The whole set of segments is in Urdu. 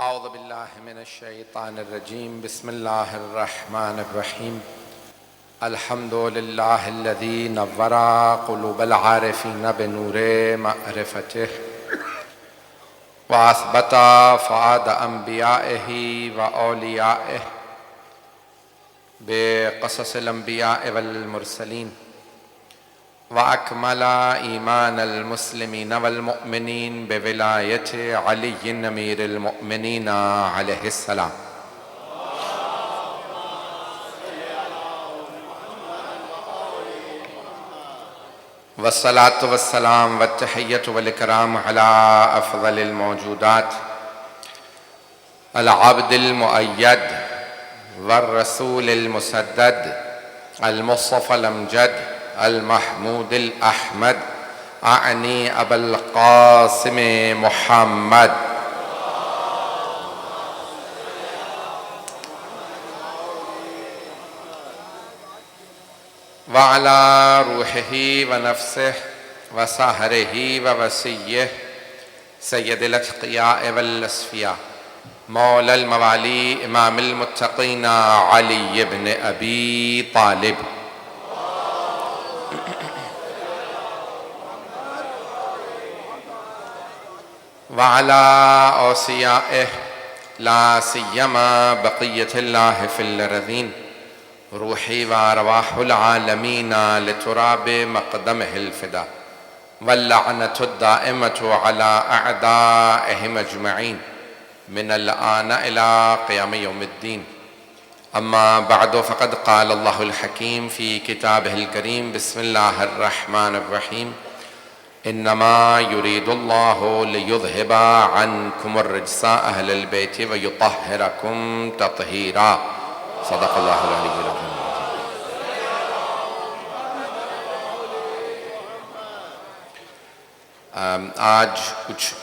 اعوذ باللہ من الشیطان الرجیم بسم اللہ الرحمن الرحیم الحمد للہ الذی نور قلوب العارفین بنور معرفتہ واثبت فؤاد انبیائہ واولیائہ بقصص الانبیاء والمرسلین وأكمل إيمان المسلمين والمؤمنين بولاية علي أمير المؤمنين عليه السلام والصلاة والسلام والتحية والإكرام على أفضل الموجودات العبد المؤيد والرسول المسدد المصطفى الأمجد المحمود الأحمد أعني أبا القاسم محمد وعلى روحه ونفسه وسهره ووصيه سيد الأتقياء والأصفياء مولى الموالي إمام المتقين علي بن أبي طالب وعلى أوصيائه لا سيما بقية الله في الأرضين روحي وأرواح العالمين لتراب مقدمه الفدا واللعنة الدائمة على أعدائهم أجمعين من الآن إلى قيام يوم الدين أما بعد فقد قال الله الحكيم في كتابه الكريم بسم الله الرحمن الرحيم إنما يريد الله ليذهب عنكم الرجس أهل البيت ويطهركم تطهيرا صدق الله العلي العظيم. آج کچھ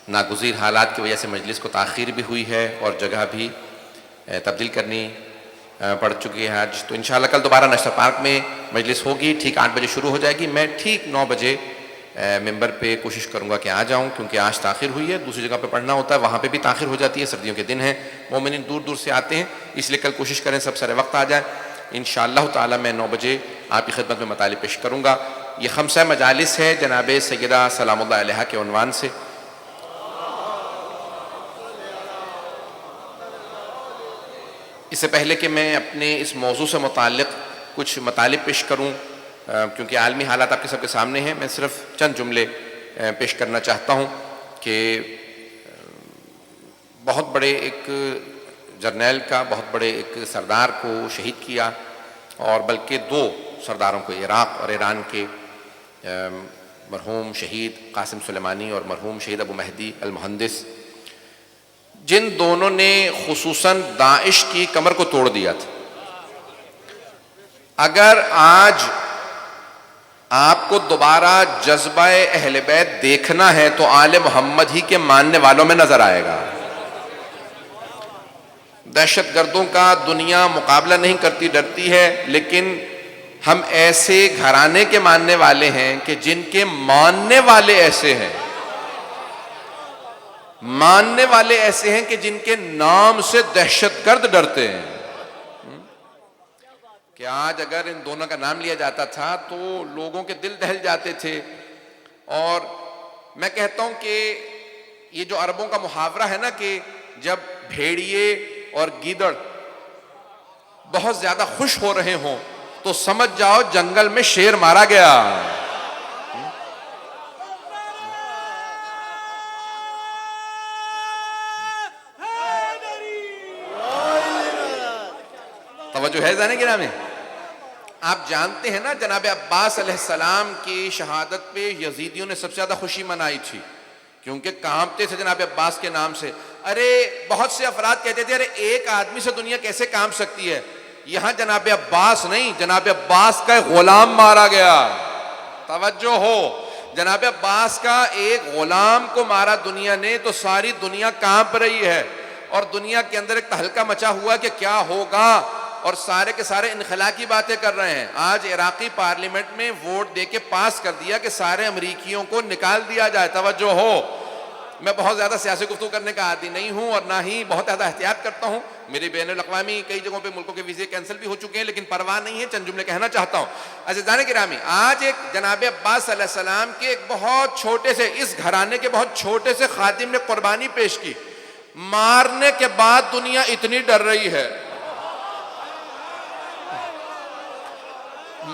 ناگزیر حالات کی وجہ سے مجلس کو تاخیر بھی ہوئی ہے اور جگہ بھی تبدیل کرنی پڑ چکی ہے آج، تو انشاءاللہ کل دوبارہ نشتر پارک میں مجلس ہوگی، ٹھیک 8 بجے شروع ہو جائے گی. میں ٹھیک 9 بجے ممبر پہ کوشش کروں گا کہ آ جاؤں، کیونکہ آج تاخیر ہوئی ہے. دوسری جگہ پہ پڑھنا ہوتا ہے، وہاں پہ بھی تاخیر ہو جاتی ہے، سردیوں کے دن ہیں، مومنین دور دور سے آتے ہیں، اس لیے کل کوشش کریں سب سارے وقت آ جائیں. انشاءاللہ تعالی میں 9 بجے آپ کی خدمت میں مطالب پیش کروں گا. یہ 5 مجالس ہے جناب سیدہ سلام اللہ علیہا کے عنوان سے. اس سے پہلے کہ میں اپنے اس موضوع سے متعلق کچھ مطالب پیش کروں، کیونکہ عالمی حالات آپ کے سب کے سامنے ہیں، میں صرف چند جملے پیش کرنا چاہتا ہوں کہ بہت بڑے ایک جرنیل کا، بہت بڑے ایک سردار کو شہید کیا، اور بلکہ 2 سرداروں کو، عراق اور ایران کے، مرحوم شہید قاسم سلیمانی اور مرحوم شہید ابو مہدی المہندس، جن دونوں نے خصوصاً داعش کی کمر کو توڑ دیا تھا. اگر آج آپ کو دوبارہ جذبہ اہل بیت دیکھنا ہے تو آل محمد ہی کے ماننے والوں میں نظر آئے گا. دہشت گردوں کا دنیا مقابلہ نہیں کرتی، ڈرتی ہے، لیکن ہم ایسے گھرانے کے ماننے والے ہیں کہ جن کے ماننے والے ایسے ہیں، ماننے والے ایسے ہیں کہ جن کے نام سے دہشت گرد ڈرتے ہیں. کہ آج اگر ان دونوں کا نام لیا جاتا تھا تو لوگوں کے دل دہل جاتے تھے. اور میں کہتا ہوں کہ یہ جو عربوں کا محاورہ ہے نا کہ جب بھیڑیے اور گیدڑ بہت زیادہ خوش ہو رہے ہوں تو سمجھ جاؤ جنگل میں شیر مارا گیا. توجہ ہے ذہن گرامی؟ آپ جانتے ہیں نا جناب عباس علیہ السلام کی شہادت پہ یزیدیوں نے سب سے زیادہ خوشی منائی تھی، کیونکہ کانپتے تھے جناب عباس کے نام سے. ارے بہت سے افراد کہتے تھے ارے ایک آدمی سے دنیا کیسے کانپ سکتی ہے. یہاں جناب عباس نہیں، جناب عباس کا غلام مارا گیا. توجہ ہو، جناب عباس کا ایک غلام کو مارا دنیا نے تو ساری دنیا کانپ رہی ہے، اور دنیا کے اندر ایک تہلکہ مچا ہوا کہ کیا ہوگا، اور سارے کے سارے انخلا کی باتیں کر رہے ہیں. آج عراقی پارلیمنٹ میں ووٹ دے کے پاس کر دیا کہ سارے امریکیوں کو نکال دیا جائے. توجہ ہو، میں بہت زیادہ سیاسی گفتگو کرنے کا عادی نہیں ہوں اور نہ ہی بہت زیادہ احتیاط کرتا ہوں. میری بین الاقوامی کئی جگہوں پہ ملکوں کے ویزے کینسل بھی ہو چکے ہیں, لیکن پرواہ نہیں ہے, چند جملے کہنا چاہتا ہوں. عزیزان گرامی, آج ایک جناب عباس علیہ السلام کے ایک بہت چھوٹے سے, اس گھرانے کے بہت چھوٹے سے خادم نے قربانی پیش کی. مارنے کے بعد دنیا اتنی ڈر رہی ہے,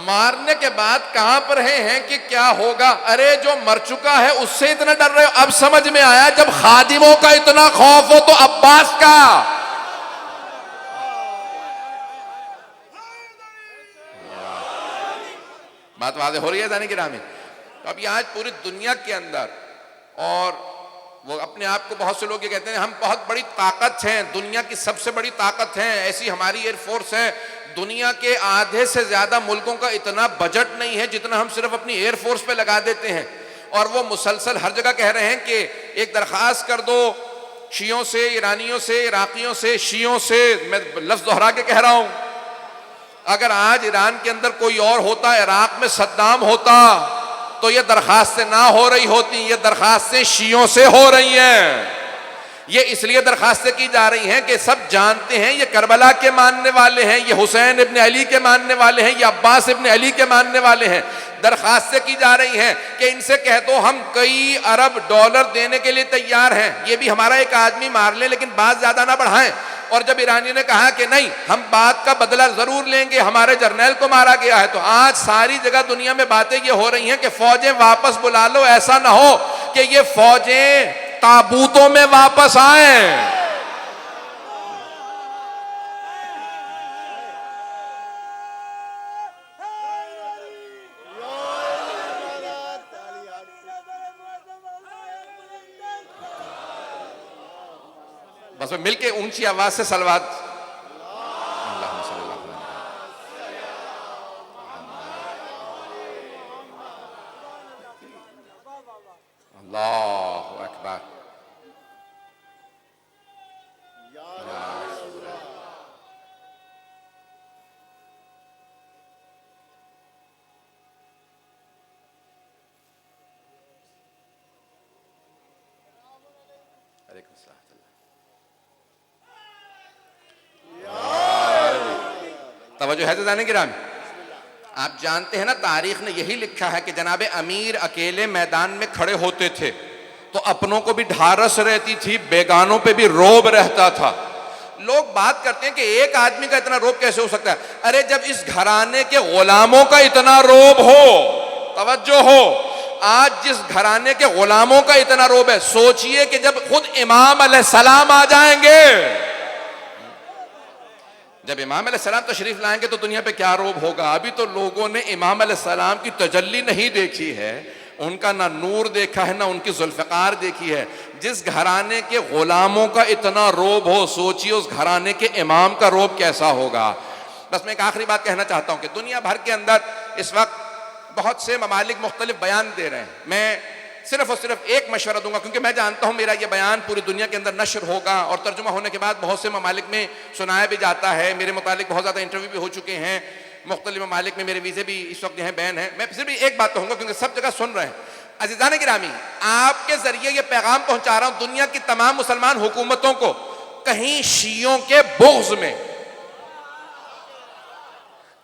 مارنے کے بعد کانپ رہے ہیں کہ کیا ہوگا. ارے جو مر چکا ہے اس سے اتنا ڈر رہے ہو. اب سمجھ میں آیا, جب خادموں کا اتنا خوف ہو تو عباس کا. بات واضح ہو رہی ہے زانی گرامی. تو اب یہ آج پوری دنیا کے اندر, اور وہ اپنے آپ کو بہت سے لوگ یہ کہتے ہیں ہم بہت بڑی طاقت ہیں, دنیا کی سب سے بڑی طاقت ہیں, ایسی ہماری ایئر فورس ہے. دنیا کے آدھے سے زیادہ ملکوں کا اتنا بجٹ نہیں ہے جتنا ہم صرف اپنی ایئر فورس پہ لگا دیتے ہیں. اور وہ مسلسل ہر جگہ کہہ رہے ہیں کہ ایک درخواست کر دو شیعوں سے, ایرانیوں سے, عراقیوں سے, شیعوں سے, میں لفظ دہرا کے کہہ رہا ہوں, اگر آج ایران کے اندر کوئی اور ہوتا, عراق میں صدام ہوتا, تو یہ درخواستیں نہ ہو رہی ہوتی. یہ درخواستیں شیعوں سے ہو رہی ہیں. یہ اس لیے درخواستیں کی جا رہی ہیں کہ سب جانتے ہیں یہ کربلا کے ماننے والے ہیں, یہ حسین ابن علی کے ماننے والے ہیں, یہ عباس ابن علی کے ماننے والے ہیں. درخواستیں کی جا رہی ہیں کہ ان سے کہہ دو ہم کئی ارب ڈالر دینے کے لیے تیار ہیں, یہ بھی ہمارا ایک آدمی مار لیں لیکن بات زیادہ نہ بڑھائیں. اور جب ایرانی نے کہا کہ نہیں ہم بات کا بدلہ ضرور لیں گے, ہمارے جرنیل کو مارا گیا ہے, تو آج ساری جگہ دنیا میں باتیں یہ ہو رہی ہیں کہ فوجیں واپس بلا لو, ایسا نہ ہو کہ یہ فوجیں تابوتوں میں واپس آئیں. بس مل کے اونچی آواز سے صلوات. اللہ اکبر. علیکم السلام. توجہ ہے زدان گرامی, آپ جانتے ہیں نا تاریخ نے یہی لکھا ہے کہ جناب امیر اکیلے میدان میں کھڑے ہوتے تھے تو اپنوں کو بھی ڈھارس رہتی تھی, بیگانوں پہ بھی روب رہتا تھا. لوگ بات کرتے ہیں کہ ایک آدمی کا اتنا روب کیسے ہو سکتا ہے. ارے جب اس گھرانے کے غلاموں کا اتنا روب ہو, توجہ ہو, آج جس گھرانے کے غلاموں کا اتنا روب ہے, سوچئے کہ جب خود امام علیہ السلام آ جائیں گے, جب امام علیہ السلام تشریف لائیں گے تو دنیا پہ کیا روب ہوگا. ابھی تو لوگوں نے امام علیہ السلام کی تجلی نہیں دیکھی ہے, ان کا نہ نور دیکھا ہے نہ ان کی ذوالفقار دیکھی ہے. جس گھرانے کے غلاموں کا اتنا روب ہو, سوچیے اس گھرانے کے امام کا روب کیسا ہوگا. بس میں ایک آخری بات کہنا چاہتا ہوں کہ دنیا بھر کے اندر اس وقت بہت سے ممالک مختلف بیان دے رہے ہیں. میں صرف اور صرف ایک مشورہ دوں گا, کیونکہ میں جانتا ہوں میرا یہ بیان پوری دنیا کے اندر نشر ہوگا اور ترجمہ ہونے کے بعد بہت سے ممالک میں سنایا بھی جاتا ہے. میرے متعلق بہت زیادہ انٹرویو بھی ہو چکے ہیں, مختلف ممالک میں میرے ویزے بھی اس وقت جو ہیں بین ہیں. میں صرف ایک بات کہوں گا کیونکہ سب جگہ سن رہے ہیں. عزیزان گرامی, آپ کے ذریعے یہ پیغام پہنچا رہا ہوں دنیا کی تمام مسلمان حکومتوں کو, کہیں شیعوں کے بغض میں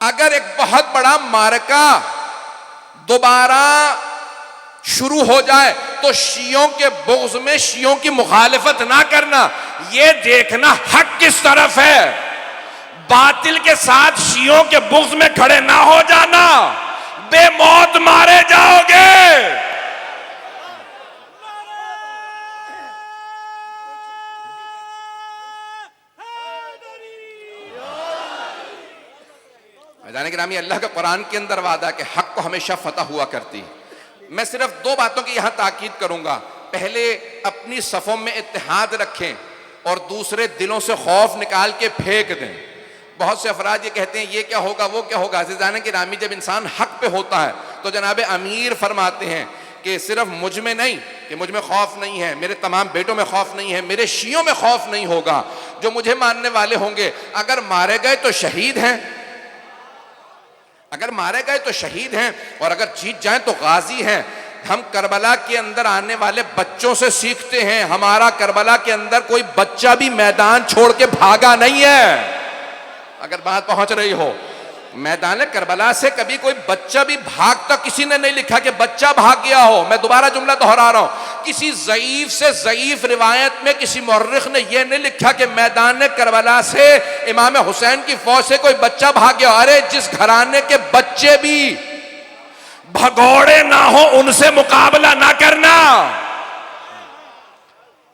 اگر ایک بہت بڑا معرکہ دوبارہ شروع ہو جائے تو شیعوں کے بغض میں شیعوں کی مخالفت نہ کرنا, یہ دیکھنا حق کس طرف ہے. باطل کے ساتھ شیعوں کے بغض میں کھڑے نہ ہو جانا, بے موت مارے جاؤ گے. جانے گرامی, اللہ کا قرآن کے اندر وعدہ ہے کہ حق کو ہمیشہ فتح ہوا کرتی. میں صرف دو باتوں کی یہاں تاکید کروں گا. پہلے اپنی صفوں میں اتحاد رکھیں اور دوسرے دلوں سے خوف نکال کے پھینک دیں. بہت سے افراد یہ کہتے ہیں یہ کیا ہوگا وہ کیا ہوگا. عزیزان گرامی, جب انسان حق پہ ہوتا ہے تو جناب امیر فرماتے ہیں کہ صرف مجھ میں نہیں کہ مجھ میں خوف نہیں ہے, میرے تمام بیٹوں میں خوف نہیں ہے, میرے شیعوں میں خوف نہیں ہوگا. جو مجھے ماننے والے ہوں گے اگر مارے گئے تو شہید ہیں, اگر مارے گئے تو شہید ہیں, اور اگر جیت جائیں تو غازی ہیں. ہم کربلا کے اندر آنے والے بچوں سے سیکھتے ہیں. ہمارا کربلا کے اندر کوئی بچہ بھی میدان چھوڑ کے بھاگا نہیں ہے. اگر بات پہنچ رہی ہو, میدان کربلا سے کبھی کوئی بچہ بھی بھاگتا کسی نے نہیں لکھا کہ بچہ بھاگ گیا ہو. میں دوبارہ جملہ دہرا رہا ہوں, کسی ضعیف سے ضعیف روایت میں کسی مورخ نے یہ نہیں لکھا کہ میدان کربلا سے امام حسین کی فوج سے کوئی بچہ بھاگ گیا. ارے جس گھرانے کے بچے بھی بھگوڑے نہ ہو ان سے مقابلہ نہ کرنا.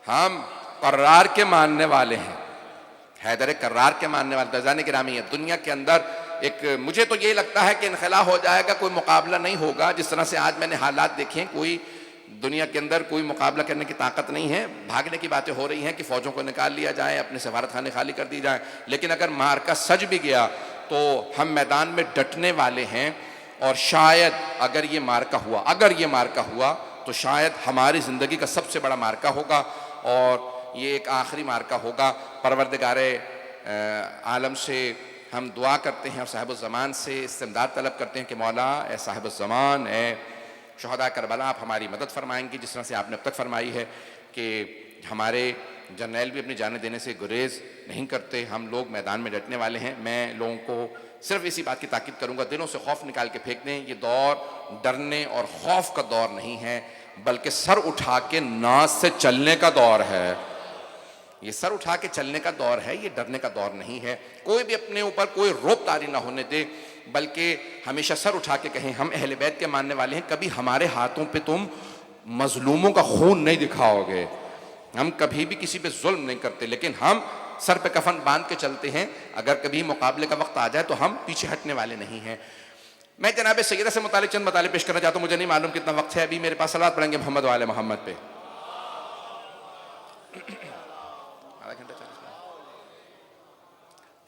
ہم قرار کے ماننے والے ہیں, حیدر کرار کے ماننے والے. عزیزان گرامی, ہے دنیا کے اندر ایک, مجھے تو یہ لگتا ہے کہ انخلا ہو جائے گا, کوئی مقابلہ نہیں ہوگا. جس طرح سے آج میں نے حالات دیکھے ہیں, کوئی دنیا کے اندر کوئی مقابلہ کرنے کی طاقت نہیں ہے. بھاگنے کی باتیں ہو رہی ہیں کہ فوجوں کو نکال لیا جائے, اپنے سفارت خانے خالی کر دی جائیں, لیکن اگر مارکا سج بھی گیا تو ہم میدان میں ڈٹنے والے ہیں. اور شاید اگر یہ مارکا ہوا تو شاید ہماری زندگی کا سب سے بڑا مارکا ہوگا, اور یہ ایک آخری مارکا ہوگا. پروردگار عالم سے ہم دعا کرتے ہیں اور صاحب الزمان سے استمداد طلب کرتے ہیں کہ مولا اے صاحب الزمان, اے شہداء کربلا, آپ ہماری مدد فرمائیں گی جس طرح سے آپ نے اب تک فرمائی ہے کہ ہمارے جرنیل بھی اپنی جانیں دینے سے گریز نہیں کرتے. ہم لوگ میدان میں ڈٹنے والے ہیں. میں لوگوں کو صرف اسی بات کی تاکید کروں گا, دلوں سے خوف نکال کے پھینک دیں. یہ دور ڈرنے اور خوف کا دور نہیں ہے, بلکہ سر اٹھا کے ناز سے چلنے کا دور ہے. یہ سر اٹھا کے چلنے کا دور ہے, یہ ڈرنے کا دور نہیں ہے. کوئی بھی اپنے اوپر کوئی روب طاری نہ ہونے دے, بلکہ ہمیشہ سر اٹھا کے کہیں ہم اہل بیت کے ماننے والے ہیں. کبھی ہمارے ہاتھوں پہ تم مظلوموں کا خون نہیں دکھاؤ گے, ہم کبھی بھی کسی پہ ظلم نہیں کرتے, لیکن ہم سر پہ کفن باندھ کے چلتے ہیں. اگر کبھی مقابلے کا وقت آ جائے تو ہم پیچھے ہٹنے والے نہیں ہیں. میں جناب سیدہ سے متعلق چند مطالب پیش کرنا چاہتا ہوں. مجھے نہیں معلوم کتنا وقت ہے, ابھی میرے پاس صلوات پڑھیں گے محمد و آل محمد پہ.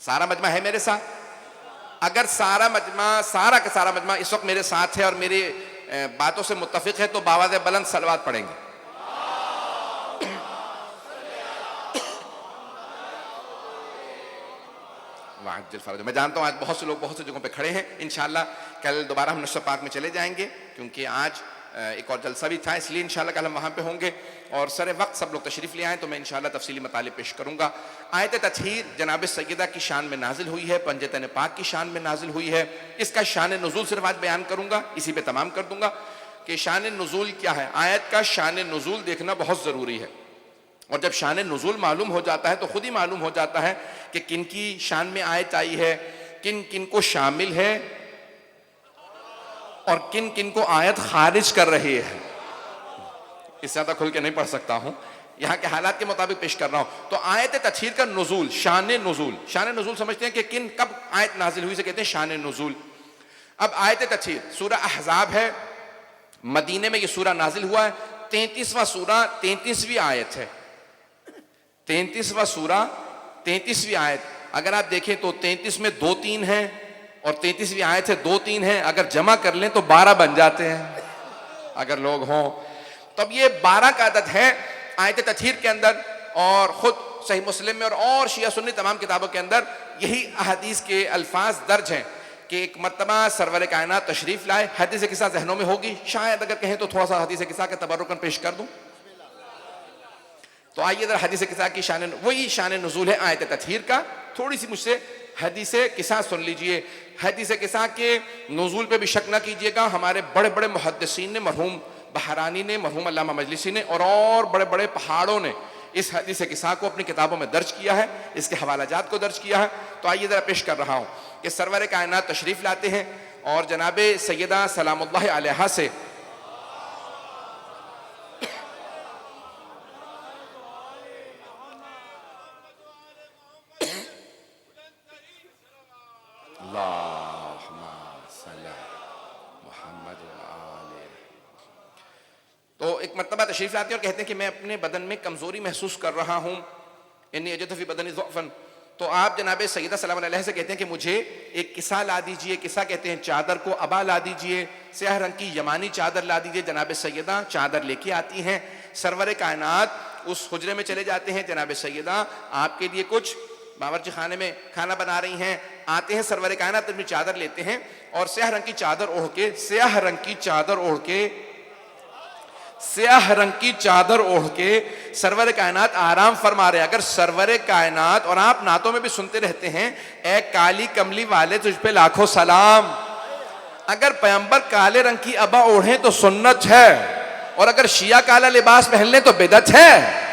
سارا مجمع ہے میرے ساتھ؟ اگر سارا مجمع اس وقت میرے ساتھ ہے اور میری باتوں سے متفق ہے تو باواز بلند صلوات پڑھیں گے. میں جانتا ہوں آج بہت سے لوگ بہت سی جگہوں پہ کھڑے ہیں. انشاءاللہ کل دوبارہ ہم نشر پاک میں چلے جائیں گے, کیونکہ آج ایک اور جلسہ بھی تھا, اس لیے انشاءاللہ کل ہم وہاں پہ ہوں گے. اور سر وقت سب لوگ تشریف لے آئیں تو میں انشاءاللہ تفصیلی مطالب پیش کروں گا. آیت تطہیر جناب سیدہ کی شان میں نازل ہوئی ہے, پنجتن پاک کی شان میں نازل ہوئی ہے. اس کا شان نزول صرف آج بیان کروں گا, اسی پہ تمام کر دوں گا کہ شان نزول کیا ہے. آیت کا شان نزول دیکھنا بہت ضروری ہے, اور جب شان نزول معلوم ہو جاتا ہے تو خود ہی معلوم ہو جاتا ہے کہ کن کی شان میں آیت آئی ہے, کن کن کو شامل ہے اور کن کن کو آیت خارج کر رہی ہے. اس سے زیادہ کھل کے نہیں پڑھ سکتا ہوں, یہاں کے حالات کے مطابق پیش کر رہا ہوں. تو آیت تطہیر کا نزول, شان نزول سمجھتے ہیں کہ کب آیت نازل ہوئی سے کہتے ہیں شان نزول. اب آیت تطہیر سورہ احزاب ہے, مدینے میں یہ سورہ نازل ہوا ہے. 33واں سورہ 33ویں آیت ہے, 33واں سورہ 33ویں آیت. اگر آپ دیکھیں تو 33 میں 2 3 ہیں اور 33ویں آیت ہے 2 3 ہیں. اگر جمع کر لیں تو 12 بن جاتے ہیں اگر لوگ ہوں. تو اب یہ 12 کا عدد ہے آیت تطہیر کے اندر, اور خود صحیح مسلم میں اور شیعہ سنی تمام کتابوں کے اندر یہی احادیث کے الفاظ درج ہیں کہ ایک مرتبہ سرور کائنات تشریف لائے. حدیث قصہ ذہنوں میں ہوگی, شاید اگر کہیں تو تھوڑا سا حدیث قصہ کا تبرکن پیش کر دوں. تو آئیے ذرا حدیث قصہ کی وہی شان نزول ہے آیت تطہیر کا. تھوڑی سی مجھ سے حدیث قصہ سن لیجئے. حدیث قصہ کے نزول پہ بھی شک نہ کیجئے گا. ہمارے بڑے بڑے محدثین نے, مرحوم بہرانی نے, مرحوم علامہ مجلسی نے اور بڑے بڑے پہاڑوں نے اس حدیث قصہ کو اپنی کتابوں میں درج کیا ہے, اس کے حوالہ جات کو درج کیا ہے. تو آئیے ذرا پیش کر رہا ہوں کہ سرور کائنات تشریف لاتے ہیں اور جناب سیدہ سلام اللہ علیہا سے تو ایک مرتبہ تشریف لاتے ہیں اور کہتے ہیں کہ میں اپنے بدن میں کمزوری محسوس کر رہا ہوں, انی اجد فی بدنی ضعفا. تو آپ جناب سیدہ سلام علیہ سے کہتے ہیں کہ مجھے ایک کسا لا دیجئے. کسا کہتے ہیں چادر کو, ابا لا دیجئے, سیاہ رنگ کی یمانی چادر لا دیجئے. جناب سیدہ چادر لے کے آتی ہیں, سرور کائنات اس حجرے میں چلے جاتے ہیں. جناب سیدہ آپ کے لیے کچھ باورچی خانے میں کھانا بنا رہی ہیں. آتے ہیں سرور کائنات اپنی چادر لیتے ہیں اور سیاہ رنگ کی چادر اوڑھ کے سیاہ رنگ کی چادر اوڑھ کے سرور کائنات آرام فرما رہے. اگر سرور کائنات, اور آپ نعتوں میں بھی سنتے رہتے ہیں, اے کالی کملی والے تجھ پہ لاکھوں سلام. اگر پیغمبر کالے رنگ کی ابا اوڑھیں تو سنت ہے, اور اگر شیعہ کالا لباس پہن لیں تو بدعت ہے.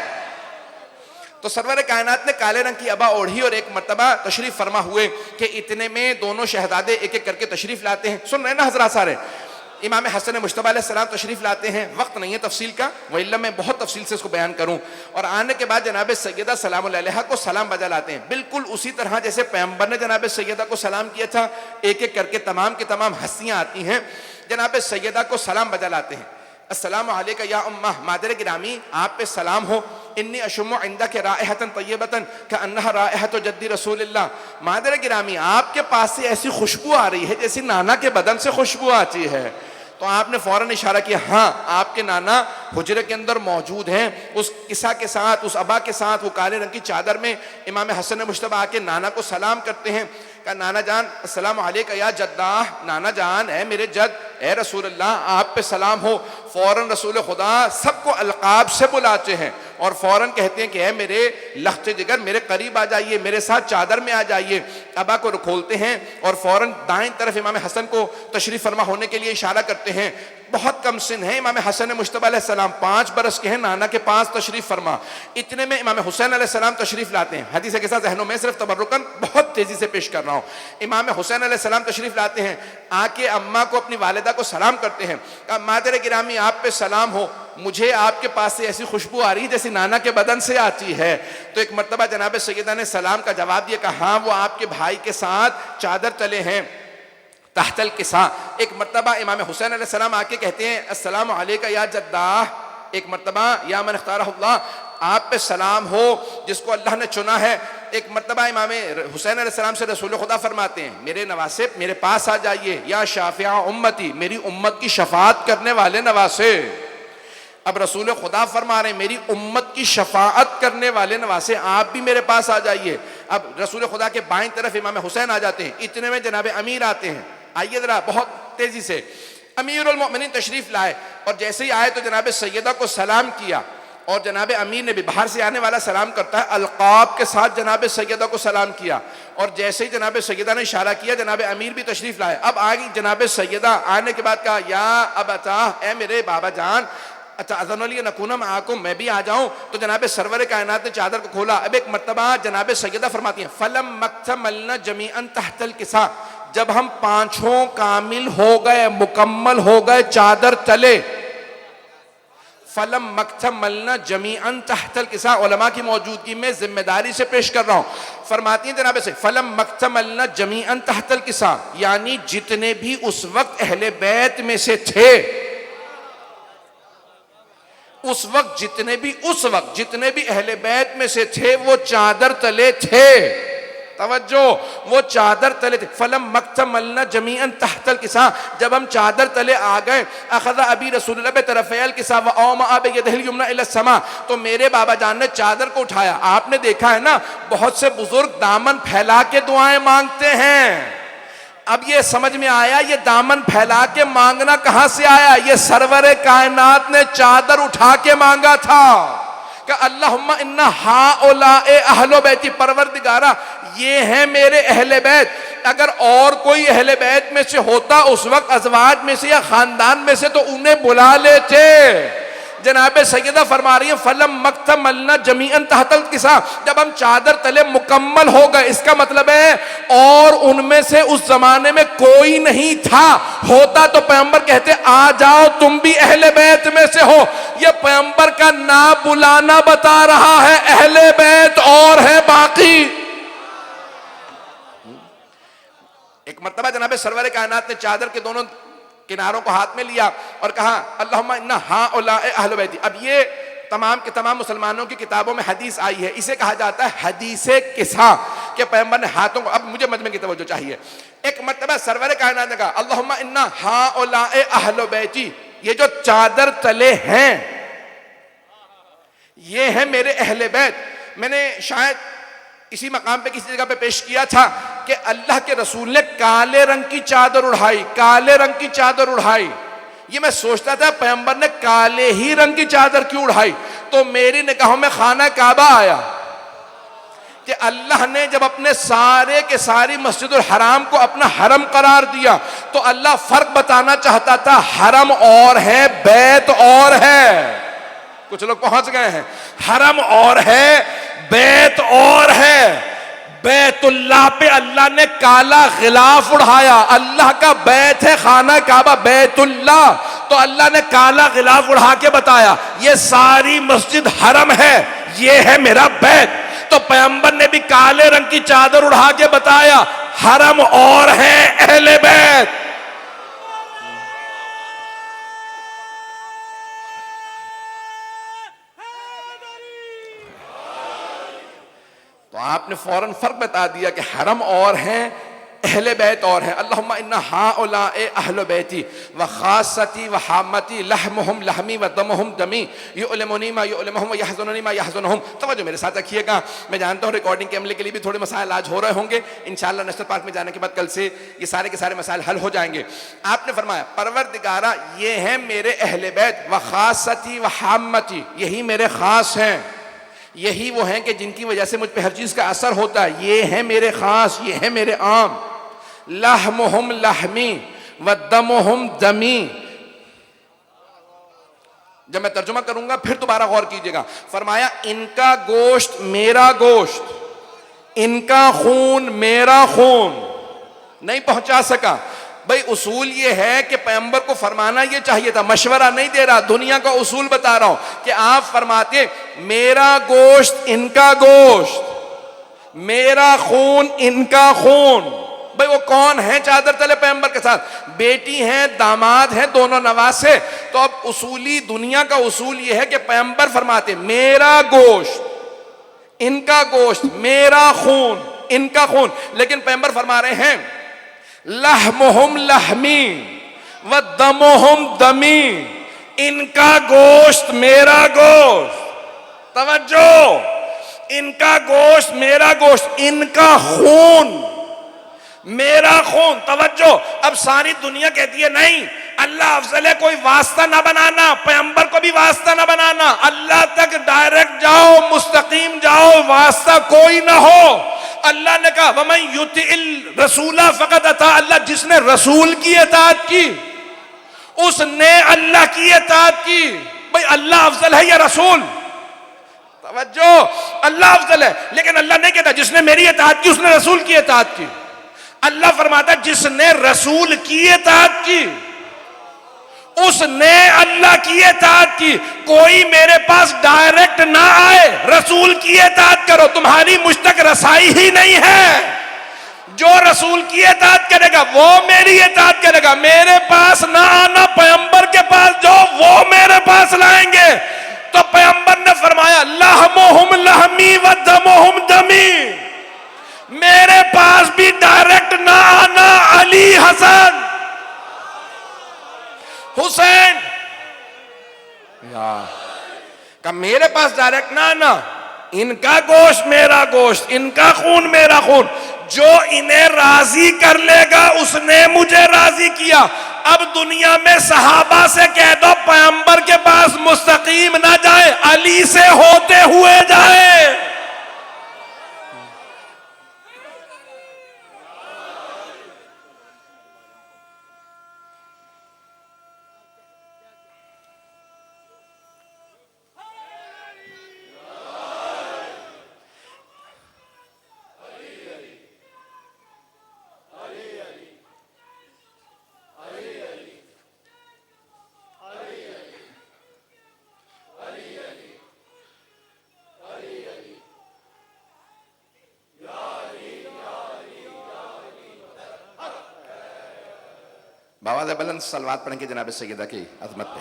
تو سرور کائنات نے کالے رنگ کی ابا اوڑھی اور ایک مرتبہ تشریف فرما ہوئے کہ اتنے میں دونوں شہزادے ایک ایک کر کے تشریف لاتے ہیں. سن رہے ہیں نا حضرات سارے؟ امام حسن مجتبی علیہ السلام تشریف لاتے ہیں. وقت نہیں ہے تفصیل کا, وإلا میں بہت تفصیل سے اس کو بیان کروں. اور آنے کے بعد جناب سیدہ سلام اللہ علیہا کو سلام بجا لاتے ہیں, بالکل اسی طرح جیسے پیغمبر نے جناب سیدہ کو سلام کیا تھا. ایک ایک کر کے تمام کی تمام ہستیاں آتی ہیں, جناب سیدہ کو سلام بجا لاتے ہیں. السلام علیکہ یا امہ, مادر گرامی آپ پہ سلام ہو. انی اشم عندک رائحۃ طیبۃ کأنہا رائحۃ جد رسول اللہ. مادر گرامی آپ کے پاس سے ایسی خوشبو آ رہی ہے جیسی نانا کے بدن سے خوشبو آتی ہے. تو آپ نے فوراً اشارہ کیا, ہاں آپ کے نانا حجرے کے اندر موجود ہیں. اس قصہ کے ساتھ, اس ابا کے ساتھ, وہ کالے رنگ کی چادر میں امام حسن مجتبی آ کے نانا کو سلام کرتے ہیں. کہا نانا جان السلام علیکہ یا جدہ, نانا جان اے میرے جد, اے رسول اللہ آپ پہ سلام ہو. فوراً رسول خدا سب کو القاب سے بلاتے ہیں اور فوراً کہتے ہیں کہ اے میرے لخت جگر, میرے قریب آ جائیے, میرے ساتھ چادر میں آ جائیے. ابا کو کھولتے ہیں اور فوراً دائیں طرف امام حسن کو تشریف فرما ہونے کے لیے اشارہ کرتے ہیں. بہت کم سن ہے امام حسن مجتبی علیہ السلام, 5 برس کے ہیں, نانا کے پاس تشریف فرما. اتنے میں امام حسین علیہ السلام تشریف لاتے ہیں. حدیث کے ساتھ ذہنوں میں صرف تبرکاً بہت تیزی سے پیش کر رہا ہوں. امام حسین علیہ السلام تشریف لاتے ہیں, آ کے اماں کو, اپنی والدہ کو سلام کرتے ہیں. کہا مادر گرامی آپ پہ سلام ہو, مجھے آپ کے پاس سے ایسی خوشبو آ رہی ہے جیسی نانا کے بدن سے آتی ہے. تو ایک مرتبہ جناب سیدہ نے سلام کا جواب دیا, کہا ہاں وہ آپ کے بھائی کے ساتھ چادر تلے ہیں تحت الکساء. ایک مرتبہ امام حسین علیہ السلام آ کے کہتے ہیں السلام علیکہ یا جدہ. ایک مرتبہ یا من اختارہ اللہ, آپ پہ سلام ہو جس کو اللہ نے چنا ہے. ایک مرتبہ امام حسین علیہ السلام سے رسول خدا فرماتے ہیں میرے نواسے میرے پاس آ جائیے, یا شافع امتی, میری امت کی شفاعت کرنے والے نواسے. اب رسول خدا فرما رہے ہیں میری امت کی شفاعت کرنے والے نواسے, آپ بھی میرے پاس آ جائیے. اب رسول خدا کے بائیں طرف امام حسین آ جاتے ہیں. اتنے میں جناب امیر آتے ہیں. آئیے ذرا بہت تیزی سے. امیر المؤمنین تشریف لائے اور جیسے ہی آئے تو جناب سیدہ کو سلام کیا, اور جناب امیر نے بھی, باہر سے آنے والا سلام کرتا ہے, القاب کے ساتھ جناب سیدہ کو سلام کیا. اور جیسے ہی جناب سیدہ نے اشارہ کیا, جناب امیر بھی تشریف لائے. اب آگئی جناب سیدہ, آنے کے بعد کہا یا ابتا, اے میرے بابا جان, اذن لی نکون معکم, میں بھی آ جاؤں. تو جناب سرور کائنات نے چادر کو کھولا. اب ایک مرتبہ جناب سیدہ فرماتی ہیں فلم مکتملنا جمیعا تحت الکساء, جب ہم پانچوں کامل ہو گئے, مکمل ہو گئے چادر تلے. فلم مکتملنا جمیعا تحت الکساء, علماء کی موجودگی میں ذمہ داری سے پیش کر رہا ہوں. فرماتی ہیں جناب سے فلم مکتملنا جمیعا تحت الکساء, یعنی جتنے بھی اس وقت اہل بیت میں سے تھے, اس وقت جتنے بھی اہل بیت میں سے تھے وہ چادر تلے تھے. توجہ, وہ چادر تلے تھے. فلم مکتملنا جمیعا تحت الکساء, جب ہم چادر تلے آ گئے, اخذ ابی رسول اللہ بطرفی الکساء واومأ بیدہ الیمنی الی السماء, تو میرے بابا جان نے چادر کو اٹھایا. آپ نے دیکھا ہے نا بہت سے بزرگ دامن پھیلا کے دعائیں مانگتے ہیں. اب یہ سمجھ میں آیا یہ دامن پھیلا کے مانگنا کہاں سے آیا؟ یہ سرور کائنات نے چادر اٹھا کے مانگا تھا کہ اللہم انا ہؤلاء اہل بیتی, پروردگارا یہ ہیں میرے اہل بیت. اگر اور کوئی اہل بیت میں سے ہوتا اس وقت, ازواج میں سے یا خاندان میں سے, تو انہیں بلا لیتے. جناب سیدہ فرما رہی ہیں فلم مکتملنا جمیعا تحت الکساء, جب ہم چادر تلے مکمل ہو گئے. اس کا مطلب ہے اور ان میں سے اس زمانے میں کوئی نہیں تھا. ہوتا تو پیغمبر کہتے آ جاؤ تم بھی اہل بیت میں سے ہو. یہ پیغمبر کا نہ بلانا بتا رہا ہے اہل بیت اور ہے باقی. ایک مرتبہ جناب سرور کائنات نے چادر کے دونوں کناروں کو ہاتھ میں لیا اور کہا اللہم انا ہؤلاء اہل بیتی. اب یہ تمام کے تمام مسلمانوں کی کتابوں میں حدیث آئی ہے, اسے کہا جاتا ہے حدیث کسا, کہ پیغمبر نے ہاتھوں کو. اب مجھے مجمع کی توجہ چاہیے. ایک مرتبہ سرور کائنات نے کہا اللہم انا ہؤلاء اہل بیتی, یہ جو چادر تلے ہیں یہ ہیں میرے اہل بیت. میں نے شاید اسی مقام پہ کسی جگہ پہ پیش کیا تھا کہ اللہ کے رسول نے کالے رنگ کی چادر اڑھائی, کالے رنگ کی چادر اڑھائی. یہ میں سوچتا تھا پیغمبر نے کالے ہی رنگ کی چادر کیوں اڑائی؟ تو میری نگاہوں میں خانہ کعبہ آیا کہ اللہ نے جب اپنے سارے کے ساری مسجد الحرام کو اپنا حرم قرار دیا تو اللہ فرق بتانا چاہتا تھا، حرم اور ہے، بیت اور ہے۔ کچھ لوگ پہنچ گئے ہیں، حرم اور ہے، بیت اور ہے۔ بیت اللہ پہ اللہ نے کالا غلاف اڑایا، اللہ کا بیت ہے خانہ کعبہ، بیت اللہ، تو اللہ نے کالا غلاف اڑا کے بتایا یہ ساری مسجد حرم ہے، یہ ہے میرا بیت۔ تو پیغمبر نے بھی کالے رنگ کی چادر اڑا کے بتایا حرم اور ہے، اہل بیت۔ تو آپ نے فوراً فرق بتا دیا کہ حرم اور ہیں، اہل بیت اور ہیں۔ اللہم ان ہؤلاء اہل بیتی وخاصتی وحامتی لحمہم لحمی ودمہم دمی یؤلمنی ما یؤلمہم ویحزننی ما یحزنہم۔ توجہ میرے ساتھ رکھیے گا، میں جانتا ہوں ریکارڈنگ کے عملے کے لیے بھی تھوڑے مسائل آج ہو رہے ہوں گے، انشاءاللہ نیشنل پارک میں جانے کے بعد کل سے یہ سارے کے سارے مسائل حل ہو جائیں گے۔ آپ نے فرمایا پروردگارہ یہ ہیں میرے اہل بیت، وخاصتی وحامتی، یہی میرے خاص ہیں، یہی وہ ہیں کہ جن کی وجہ سے مجھ پہ ہر چیز کا اثر ہوتا ہے، یہ ہیں میرے خاص، یہ ہیں میرے عام۔ لحمہم لحمی ودمہم دمی۔ جب میں ترجمہ کروں گا پھر دوبارہ غور کیجئے گا۔ فرمایا ان کا گوشت میرا گوشت، ان کا خون میرا خون۔ نہیں پہنچا سکا بھئی، اصول یہ ہے کہ پیغمبر کو فرمانا یہ چاہیے تھا، مشورہ نہیں دے رہا، دنیا کا اصول بتا رہا ہوں کہ آپ فرماتے میرا گوشت ان کا گوشت، میرا خون ان کا خون۔ بھئی وہ کون ہیں چادر تلے پیغمبر کے ساتھ؟ بیٹی ہیں، داماد ہیں، دونوں نواسے۔ تو اب اصولی دنیا کا اصول یہ ہے کہ پیغمبر فرماتے میرا گوشت ان کا گوشت، میرا خون ان کا خون، لیکن پیغمبر فرما رہے ہیں لحمہم لحمی ودمہم دمی، ان کا گوشت میرا گوشت۔ توجہ، ان کا گوشت میرا گوشت، ان کا خون میرا خون۔ توجہ، اب ساری دنیا کہتی ہے نہیں اللہ افضل ہے، کوئی واسطہ نہ بنانا، پیغمبر کو بھی واسطہ نہ بنانا، اللہ تک ڈائریکٹ جاؤ، مستقیم جاؤ، واسطہ کوئی نہ ہو۔ اللہ نے کہا وَمَن يُطِعِ الرَّسُولَ فَقَدْ أَطَاعَ اللَّهَ، جس نے رسول کی اطاعت کی اس نے اللہ کی اطاعت کی۔ بھئی اللہ افضل ہے یا رسول؟ توجہ، اللہ افضل ہے، لیکن اللہ نہیں کہتا جس نے میری اطاعت کی اس نے رسول کی اطاعت کی۔ اللہ فرماتا جس نے رسول کی اطاعت کی اس نے اللہ کی اطاعت کی۔ کوئی میرے پاس ڈائریکٹ نہ آئے، رسول کی اطاعت کرو، تمہاری مجھ تک رسائی ہی نہیں ہے۔ جو رسول کی اطاعت کرے گا وہ میری اطاعت کرے گا، میرے پاس نہ آنا، پیغمبر کے پاس جو وہ میرے پاس لائیں گے۔ تو پیغمبر نے فرمایا لحمہم لحمی ودمہم دمی، میرے پاس بھی ڈائریکٹ نہ آنا، علی حسن حسین کہ میرے پاس ڈائریکٹ نہ آنا، ان کا گوشت میرا گوشت، ان کا خون میرا خون، جو انہیں راضی کر لے گا اس نے مجھے راضی کیا۔ اب دنیا میں صحابہ سے کہہ دو پیغمبر کے پاس مستقیم نہ جائے، علی سے ہوتے ہوئے جائے۔ بآواز بلند صلوات پڑھیں گے جناب سیدہ کی عظمت پہ۔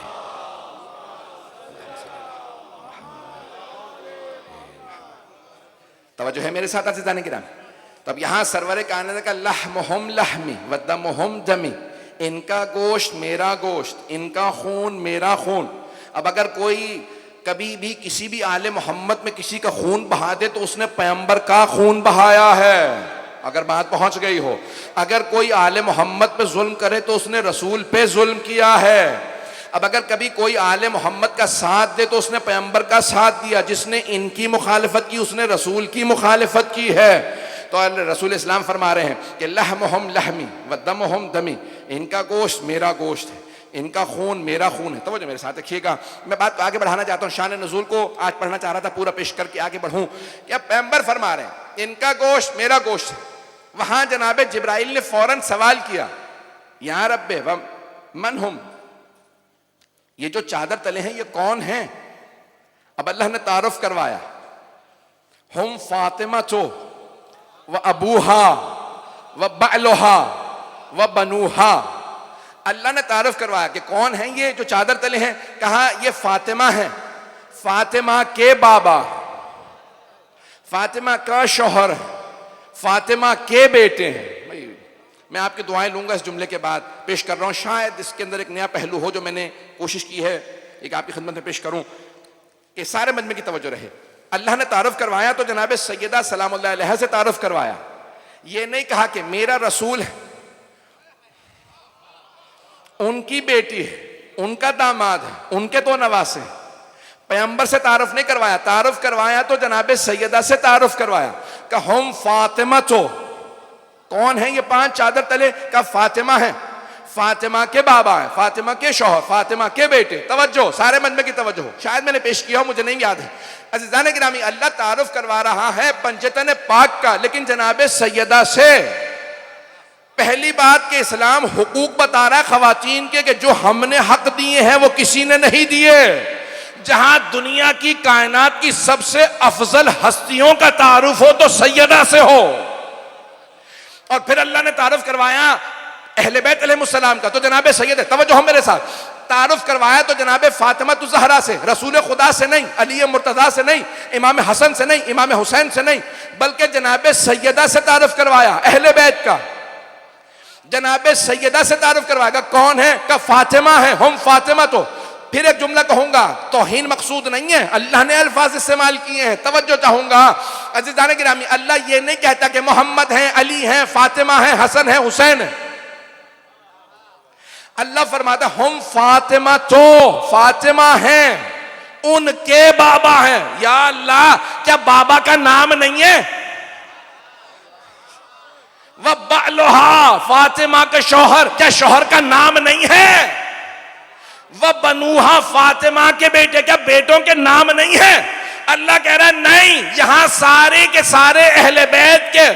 توجہ ہے میرے ساتھ عزیزان کرام؟ تو اب یہاں سرور کائنات کا لحمہم لحمی ودمہم دمی، ان کا گوشت میرا گوشت، ان کا خون میرا خون۔ اب اگر کوئی کبھی بھی کسی بھی آل محمد میں کسی کا خون بہا دے تو اس نے پیغمبر کا خون بہایا ہے، اگر بات پہنچ گئی ہو۔ اگر کوئی آل محمد پہ ظلم کرے تو اس نے رسول پہ ظلم کیا ہے۔ اب اگر کبھی کوئی آل محمد کا ساتھ دے تو اس نے پیغمبر کا ساتھ دیا، جس نے ان کی مخالفت کی اس نے رسول کی مخالفت کی ہے۔ تو رسول اسلام فرما رہے ہیں کہ لحمہم لحمی و دمہم دمی، ان کا گوشت میرا گوشت ہے، ان کا خون میرا خون ہے۔ توجہ میرے ساتھ رکھیے گا، میں بات آگے بڑھانا چاہتا ہوں، شان نزول کو آج پڑھنا چاہ رہا تھا، پورا پیش کر کے آگے بڑھوں کہ پیغمبر فرما رہے ہیں ان کا گوشت میرا گوشت ہے۔ وہاں جناب جبرائیل نے فوراً سوال کیا، یا رب من ہم، یہ جو چادر تلے ہیں یہ کون ہیں؟ اب اللہ نے تعارف کروایا، ہم فاطمہ تو و ابوہا و بعلہا و بنوہا۔ اللہ نے تعارف کروایا کہ کون ہیں یہ جو چادر تلے ہیں، کہا یہ فاطمہ ہیں، فاطمہ کے بابا، فاطمہ کا شوہر، فاطمہ کے بیٹے ہیں۔ میں آپ کی دعائیں لوں گا اس جملے کے بعد، پیش کر رہا ہوں، شاید اس کے اندر ایک نیا پہلو ہو جو میں نے کوشش کی ہے ایک آپ کی خدمت میں پیش کروں کہ سارے مجمع کی توجہ رہے۔ اللہ نے تعارف کروایا تو جناب سیدہ سلام اللہ علیہا سے تعارف کروایا، یہ نہیں کہا کہ میرا رسول ہے، ان کی بیٹی ہے، ان کا داماد ہے، ان کے دو نواسے ہیں۔ پیغمبر سے تعارف نہیں کروایا، تعارف کروایا تو جناب سیدہ سے تعارف کروایا کہ ہم فاطمہ تو، کون ہیں یہ پانچ چادر تلے؟ کا فاطمہ ہیں، فاطمہ کے بابا ہیں، فاطمہ کے شوہر، فاطمہ کے بیٹے۔ توجہ، سارے مجمع کی توجہ ہو، شاید میں نے پیش کیا ہو مجھے نہیں یاد ہے۔ عزیزان گرامی، اللہ تعارف کروا رہا ہے پنجتن پاک کا، لیکن جناب سیدہ سے۔ پہلی بات کہ اسلام حقوق بتا رہا ہے خواتین کے کہ جو ہم نے حق دیے ہیں وہ کسی نے نہیں دیے۔ جہاں دنیا کی کائنات کی سب سے افضل ہستیوں کا تعارف ہو تو سیدہ سے ہو۔ اور پھر اللہ نے تعارف کروایا اہل بیت علیہ السلام کا تو جناب سید ہے۔ توجہ ہم میرے ساتھ، تعارف کروایا تو جناب فاطمہ الزہرا سے، رسول خدا سے نہیں، علی مرتضیٰ سے نہیں، امام حسن سے نہیں، امام حسین سے نہیں، بلکہ جناب سیدہ سے تعارف کروایا، اہل بیت کا۔ جناب سیدہ سے تعارف کروایا گا، کون ہے؟ کہ فاطمہ ہے، ہم فاطمہ تو۔ پھر ایک جملہ کہوں گا، توہین مقصود نہیں ہے، اللہ نے الفاظ استعمال کیے ہیں، توجہ چاہوں گا عزیزان گرامی۔ اللہ یہ نہیں کہتا کہ محمد ہیں، علی ہیں، فاطمہ ہیں، حسن ہیں، حسین ہیں۔ اللہ فرماتا ہم فاطمہ تو، فاطمہ ہیں، ان کے بابا ہیں۔ یا اللہ، کیا بابا کا نام نہیں ہے؟ وَبَعْلُهَا، فاطمہ کے شوہر، کیا شوہر کا نام نہیں ہے؟ وَبَنُوهَا، فاطمہ کے بیٹے، کیا بیٹوں کے نام نہیں ہے؟ اللہ کہہ رہا ہے نہیں، یہاں سارے کے سارے اہل بیت کے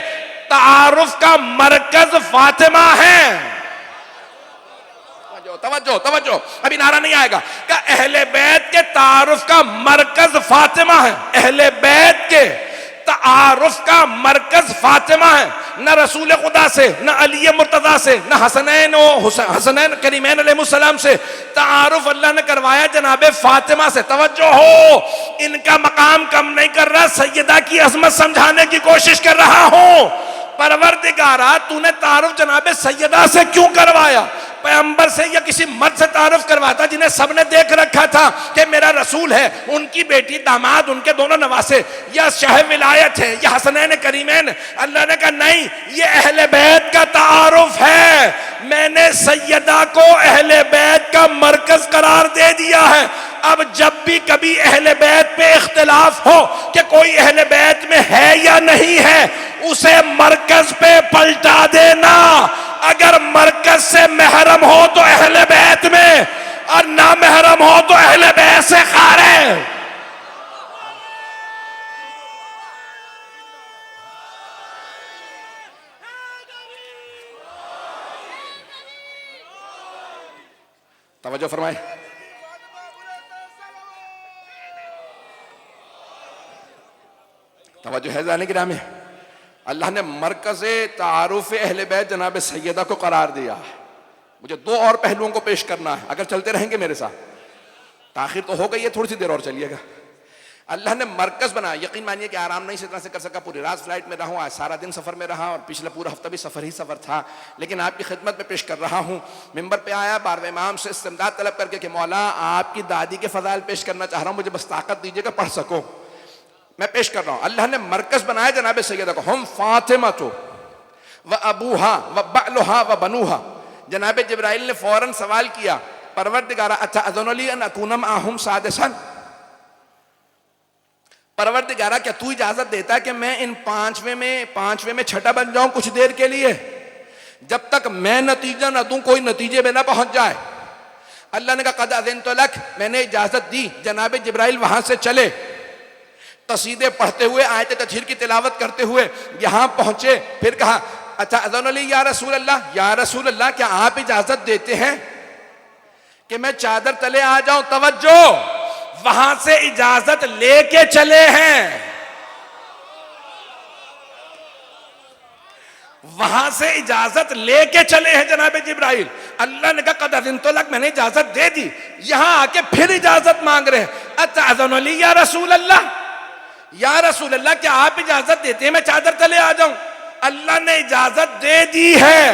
تعارف کا مرکز فاطمہ ہے۔ توجہ توجہ، ابھی نعرہ نہیں آئے گا کہ اہل بیت کے تعارف کا مرکز فاطمہ ہے، اہل بیت کے تعارف کا مرکز فاطمہ ہے۔ نہ رسول خدا سے، نہ علی مرتضیٰ سے، نہ حسنین کریمین علیہ السلام سے تعارف اللہ نے کروایا جناب فاطمہ سے۔ توجہ ہو، ان کا مقام کم نہیں کر رہا، سیدہ کی عظمت سمجھانے کی کوشش کر رہا ہوں۔ پروردگارا، تو نے تعارف جناب سیدہ سے کیوں کروایا؟ پیغمبر سے یا کسی مرد سے تعارف کرواتا جنہیں سب نے دیکھ رکھا تھا کہ میرا رسول ہے، ان کی بیٹی، داماد، ان کے دونوں نواسے، یا شہ ولایت ہے، یا حسنین کریمین۔ اللہ نے کہا نہیں، یہ اہل بیت کا تعارف ہے، میں نے سیدہ کو اہل بیت کا مرکز قرار دے دیا ہے۔ اب جب بھی کبھی اہل بیت پہ اختلاف ہو کہ کوئی اہل بیت میں ہے یا نہیں ہے، اسے مرکز پہ پلٹا دینا۔ اگر مرکز سے محرم ہو تو اہل بیت میں، اور نہ محرم ہو تو اہل بیت سے خارج۔ توجہ فرمائیں۔ توجہ ہے ذہن گرامی، اللہ نے مرکز تعارف اہل بیت جناب سیدہ کو قرار دیا۔ مجھے دو اور پہلوؤں کو پیش کرنا ہے، اگر چلتے رہیں گے میرے ساتھ، تاخیر تو ہو گئی ہے، تھوڑی سی دیر اور چلیے گا۔ اللہ نے مرکز بنایا، یقین مانیے کہ آرام نہیں اس طرح سے کر سکا، پوری رات فلائٹ میں رہا ہوں، آج سارا دن سفر میں رہا، اور پچھلا پورا ہفتہ بھی سفر ہی سفر تھا، لیکن آپ کی خدمت میں پیش کر رہا ہوں۔ ممبر پہ آیا، بارہویں امام سے استمداد طلب کر کے کہ مولا آپ کی دادی کے فضائل پیش کرنا چاہ رہا ہوں، مجھے بس طاقت دیجیے کہ پڑھ سکو۔ میں پیش کر رہا ہوں، اللہ نے مرکز بنایا جناب سیدہ کو، ہم فاطمہ تو و ابوہا و بعلہا و بنوہا۔ جناب جبرائیل نے فوراً سوال کیا، پروردگارا اچھا اذن لی ان اکون معہم سادسا، پروردگارا کیا تو اجازت دیتا ہے کہ میں ان پانچویں میں چھٹا بن جاؤں کچھ دیر کے لیے، جب تک میں نتیجہ نہ دوں کوئی نتیجے میں نہ پہنچ جائے۔ اللہ نے کہا قد اذنت لک، میں نے اجازت دی۔ جناب جبرائیل وہاں سے چلے، قصیدے پڑھتے ہوئے، آیت تطہیر کی تلاوت کرتے ہوئے یہاں پہنچے، پھر کہا اچھا اذن لی یا رسول اللہ، یا رسول اللہ کیا آپ اجازت دیتے ہیں کہ میں چادر تلے آ جاؤں؟ توجہ، وہاں سے اجازت لے کے چلے ہیں، وہاں سے اجازت لے کے چلے ہیں جناب جبرائیل۔ اللہ نے کہا قد اذنت لک، میں نے اجازت دے دی، یہاں آ کے پھر اجازت مانگ رہے ہیں۔ اچھا اذن لی یا رسول اللہ، یا رسول اللہ کیا آپ اجازت دیتے ہیں میں چادر تلے آ جاؤں؟ اللہ نے اجازت دے دی ہے۔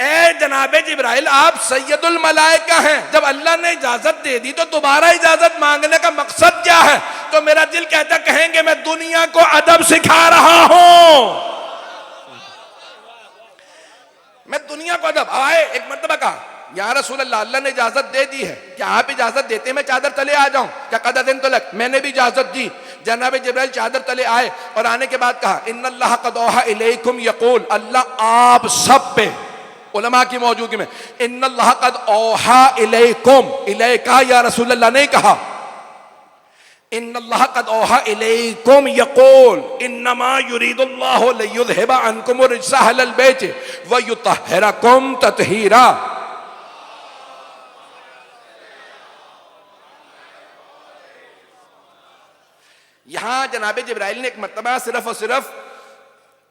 اے جناب جبرائیل آپ سید الملائکہ ہیں، جب اللہ نے اجازت دے دی تو دوبارہ اجازت مانگنے کا مقصد کیا ہے؟ تو میرا دل کہتا کہیں گے میں دنیا کو ادب سکھا رہا ہوں، میں دنیا کو ادب۔ آئے ایک مرتبہ کہا یا رسول اللہ اللہ نے اجازت دے دی ہے، کیا آپ اجازت دیتے ہیں میں چادر تلے آ جاؤں؟ کیا قد اذنت لک، میں نے بھی اجازت دی۔ جناب جبرائیل چادر تلے آئے اور آنے کے بعد کہا ان اللہ قد اوحی الیکم یقول، اللہ آپ سب پہ، علماء کی موجودگی میں، ان اللہ قد اوحی الیکم، الیکا یا رسول اللہ نہیں کہا، ان اللہ قد اوحی الیکم یقول انما یرید اللہ لیذھب عنکم الرجس اہل البیت ویطہرکم تطہیرا۔ یہاں جناب جبرائیل نے ایک مرتبہ صرف اور صرف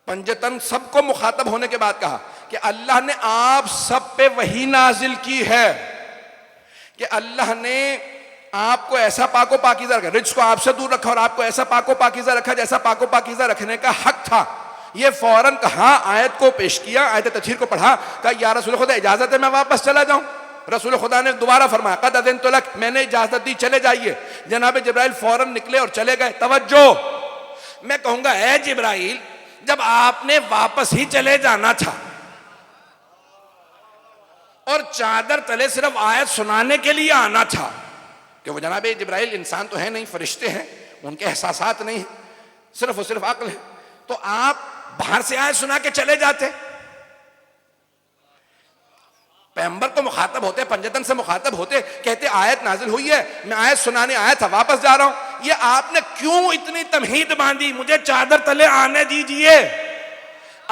پنجتن سب کو مخاطب ہونے کے بعد کہا کہ اللہ نے آپ سب پہ وحی نازل کی ہے، کہ اللہ نے آپ کو ایسا پاک و پاکیزہ رکھا، رجس کو آپ سے دور رکھا اور آپ کو ایسا پاک و پاکیزہ رکھا جیسا پاک و پاکیزہ رکھنے کا حق تھا۔ یہ فوراً کہا، آیت کو پیش کیا، آیت تطہیر کو پڑھا، کہا یا رسول خدا اجازت ہے میں واپس چلا جاؤں؟ رسول خدا نے دوبارہ فرمایا قد اذنت لک، میں نے اجازت دی چلے جائیے۔ جناب جبرائیل فوراً نکلے اور چلے گئے۔ توجہ، میں کہوں گا اے جبرائیل جب آپ نے واپس ہی چلے جانا تھا اور چادر تلے صرف آیت سنانے کے لیے آنا تھا، کہ وہ جناب جبرائیل انسان تو ہے نہیں، فرشتے ہیں، ان کے احساسات نہیں ہیں، صرف اور صرف عقل ہے، تو آپ باہر سے آیت سنا کے چلے جاتے۔ پیغمبر کو مخاطب ہوتے، پنجتن سے مخاطب ہوتے، کہتے آیت نازل ہوئی ہے، میں آیت سنانے آیا تھا، واپس جا رہا ہوں۔ یہ آپ نے کیوں اتنی تمہید باندھی؟ مجھے چادر تلے آنے دیجئے،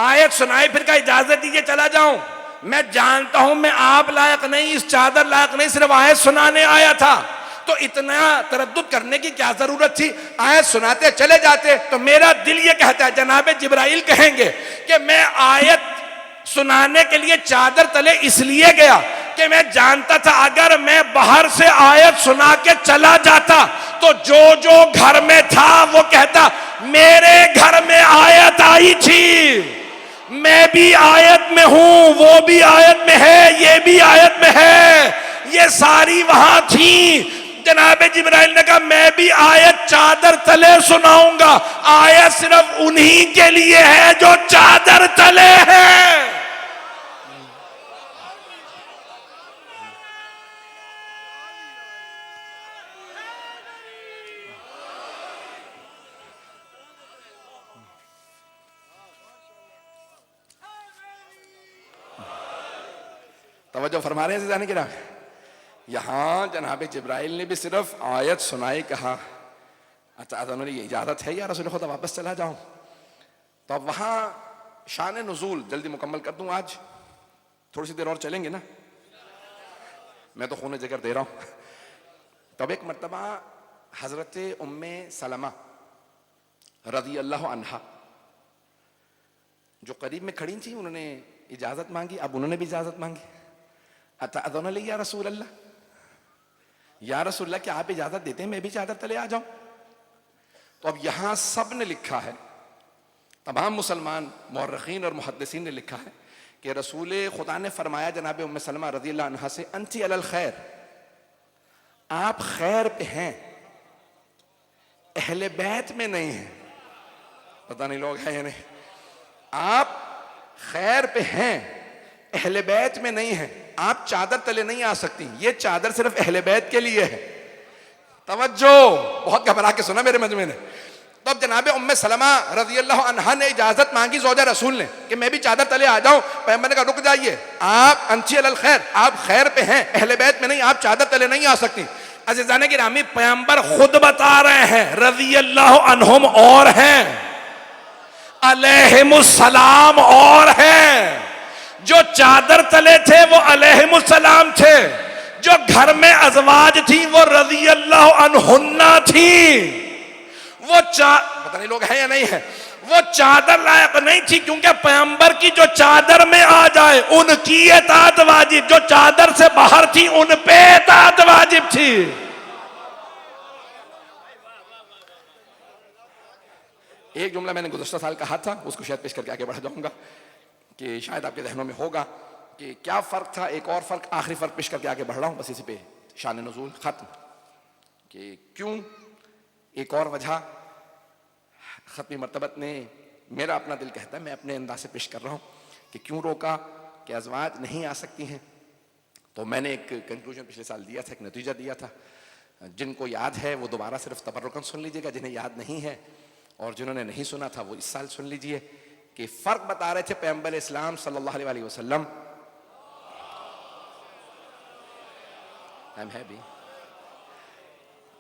آیت سنائی، پھر کہا اجازت دیجئے چلا جاؤں۔ میں جانتا ہوں میں آپ لائق نہیں، اس چادر لائق نہیں، صرف آیت سنانے آیا تھا، تو اتنا تردد کرنے کی کیا ضرورت تھی؟ آیت سناتے چلے جاتے۔ تو میرا دل یہ کہتا ہے جناب جبرائیل کہیں گے کہ میں آیت سنانے کے لیے چادر تلے اس لیے گیا کہ میں جانتا تھا اگر میں باہر سے آیت سنا کے چلا جاتا تو جو جو گھر میں تھا وہ کہتا میرے گھر میں آیت آئی تھی، میں بھی آیت میں ہوں، وہ بھی آیت میں ہے، یہ بھی آیت میں ہے، یہ ساری وہاں تھی۔ جناب جبرائیل نے کہا میں بھی آیت چادر تلے سناؤں گا، آیت صرف انہی کے لیے ہے جو چادر تلے ہے۔ توجہ فرما رہے ہیں عزیزان کرام، یہاں جناب جبرائیل نے بھی صرف آیت سنائی، کہا اچھا انہوں نے یہ اجازت ہے یا رسول خدا واپس چلا جاؤں؟ تو اب وہاں شان نزول جلدی مکمل کر دوں، آج تھوڑی سی دیر اور چلیں گے نا، میں تو خون جگر دے رہا ہوں۔ تب ایک مرتبہ حضرت ام سلمہ رضی اللہ عنہا جو قریب میں کھڑی تھی، انہوں نے اجازت مانگی، اب انہوں نے بھی اجازت مانگی، اتأذن لی یا رسول اللہ، یا رسول اللہ کیا آپ اجازت دیتے ہیں میں بھی چادر تلے آ جاؤں؟ تو اب یہاں سب نے لکھا ہے، تمام مسلمان مورخین اور محدثین نے لکھا ہے کہ رسول خدا نے فرمایا جناب ام سلمہ رضی اللہ عنہا سے انتی علی الخیر، آپ خیر پہ ہیں، اہل بیت میں نہیں ہیں۔ پتہ نہیں لوگ ہیں یا نہیں، آپ خیر پہ ہیں، اہل بیت میں نہیں ہیں۔ آپ چادر تلے نہیں آ سکتی، یہ چادر صرف اہل بیت کے لیے ہے. توجہ، بہت گھبرا کے سنا میرے مجمع نے. تو اب جناب ام سلمہ رضی اللہ عنہا نے اجازت مانگی زوجہ رسول نے کہ میں بھی چادر تلے آ جاؤں. پیغمبر نے کہا رک جائیے، آپ انچی علی الخیر، آپ خیر پہ ہیں، اہل بیت میں نہیں، آپ چادر تلے نہیں آ سکتی. عزیزان گرامی، پیغمبر خود بتا رہے ہیں رضی اللہ عنہم اور ہیں، علیہم السلام اور ہیں. جو چادر تلے تھے وہ علیہم السلام تھے، جو گھر میں ازواج تھی وہ رضی اللہ عنہن تھی. وہ پتہ نہیں لوگ ہیں یا نہیں ہے، وہ چادر لائق نہیں تھی کیونکہ پیغمبر کی جو چادر میں آ جائے ان کی اطاعت واجب، جو چادر سے باہر تھی ان پہ اطاعت واجب تھی. ایک جملہ میں نے گزشتہ سال کہا تھا، اس کو شاید پیش کر کے آگے بڑھ جاؤں گا کہ شاید آپ کے ذہنوں میں ہوگا کہ کیا فرق تھا. ایک اور فرق، آخری فرق پیش کر کے آگے بڑھ رہا ہوں، بس اسی پہ شان نزول ختم. کہ کیوں، ایک اور وجہ ختمی مرتبت نے، میرا اپنا دل کہتا ہے، میں اپنے انداز سے پیش کر رہا ہوں کہ کیوں روکا کہ ازواج نہیں آ سکتی ہیں. تو میں نے ایک کنکلوژن پچھلے سال دیا تھا، ایک نتیجہ دیا تھا. جن کو یاد ہے وہ دوبارہ صرف تبرکاً سن لیجیے گا، جنہیں یاد نہیں ہے اور جنہوں نے نہیں سنا تھا وہ اس سال سن لیجیے. کہ فرق بتا رہے تھے پیغمبر اسلام صلی اللہ علیہ وسلم. ہے بھی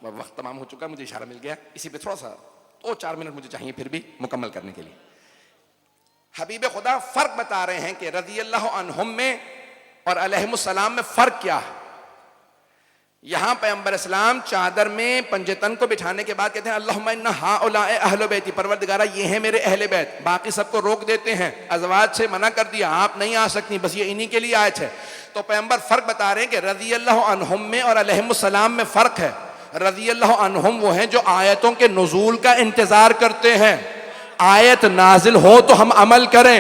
وقت تمام ہو چکا، مجھے اشارہ مل گیا، اسی پہ تھوڑا سا 2-4 منٹ مجھے چاہیے پھر بھی مکمل کرنے کے لیے. حبیب خدا فرق بتا رہے ہیں کہ رضی اللہ عنہم میں اور علیہم السلام میں فرق کیا ہے. یہاں پیغمبر اسلام چادر میں پنجے تن کو بٹھانے کے بعد کہتے ہیں اللہم ان ہؤلاء اہل بیتی، پروردگارہ یہ ہیں میرے اہل بیت. باقی سب کو روک دیتے ہیں، ازواج سے منع کر دیا، آپ نہیں آ سکتی، بس یہ انہی کے لیے آیت ہے. تو پیغمبر فرق بتا رہے ہیں کہ رضی اللہ عنہم میں اور علیہم السلام میں فرق ہے. رضی اللہ عنہم وہ ہیں جو آیتوں کے نزول کا انتظار کرتے ہیں. آیت نازل ہو تو ہم عمل کریں.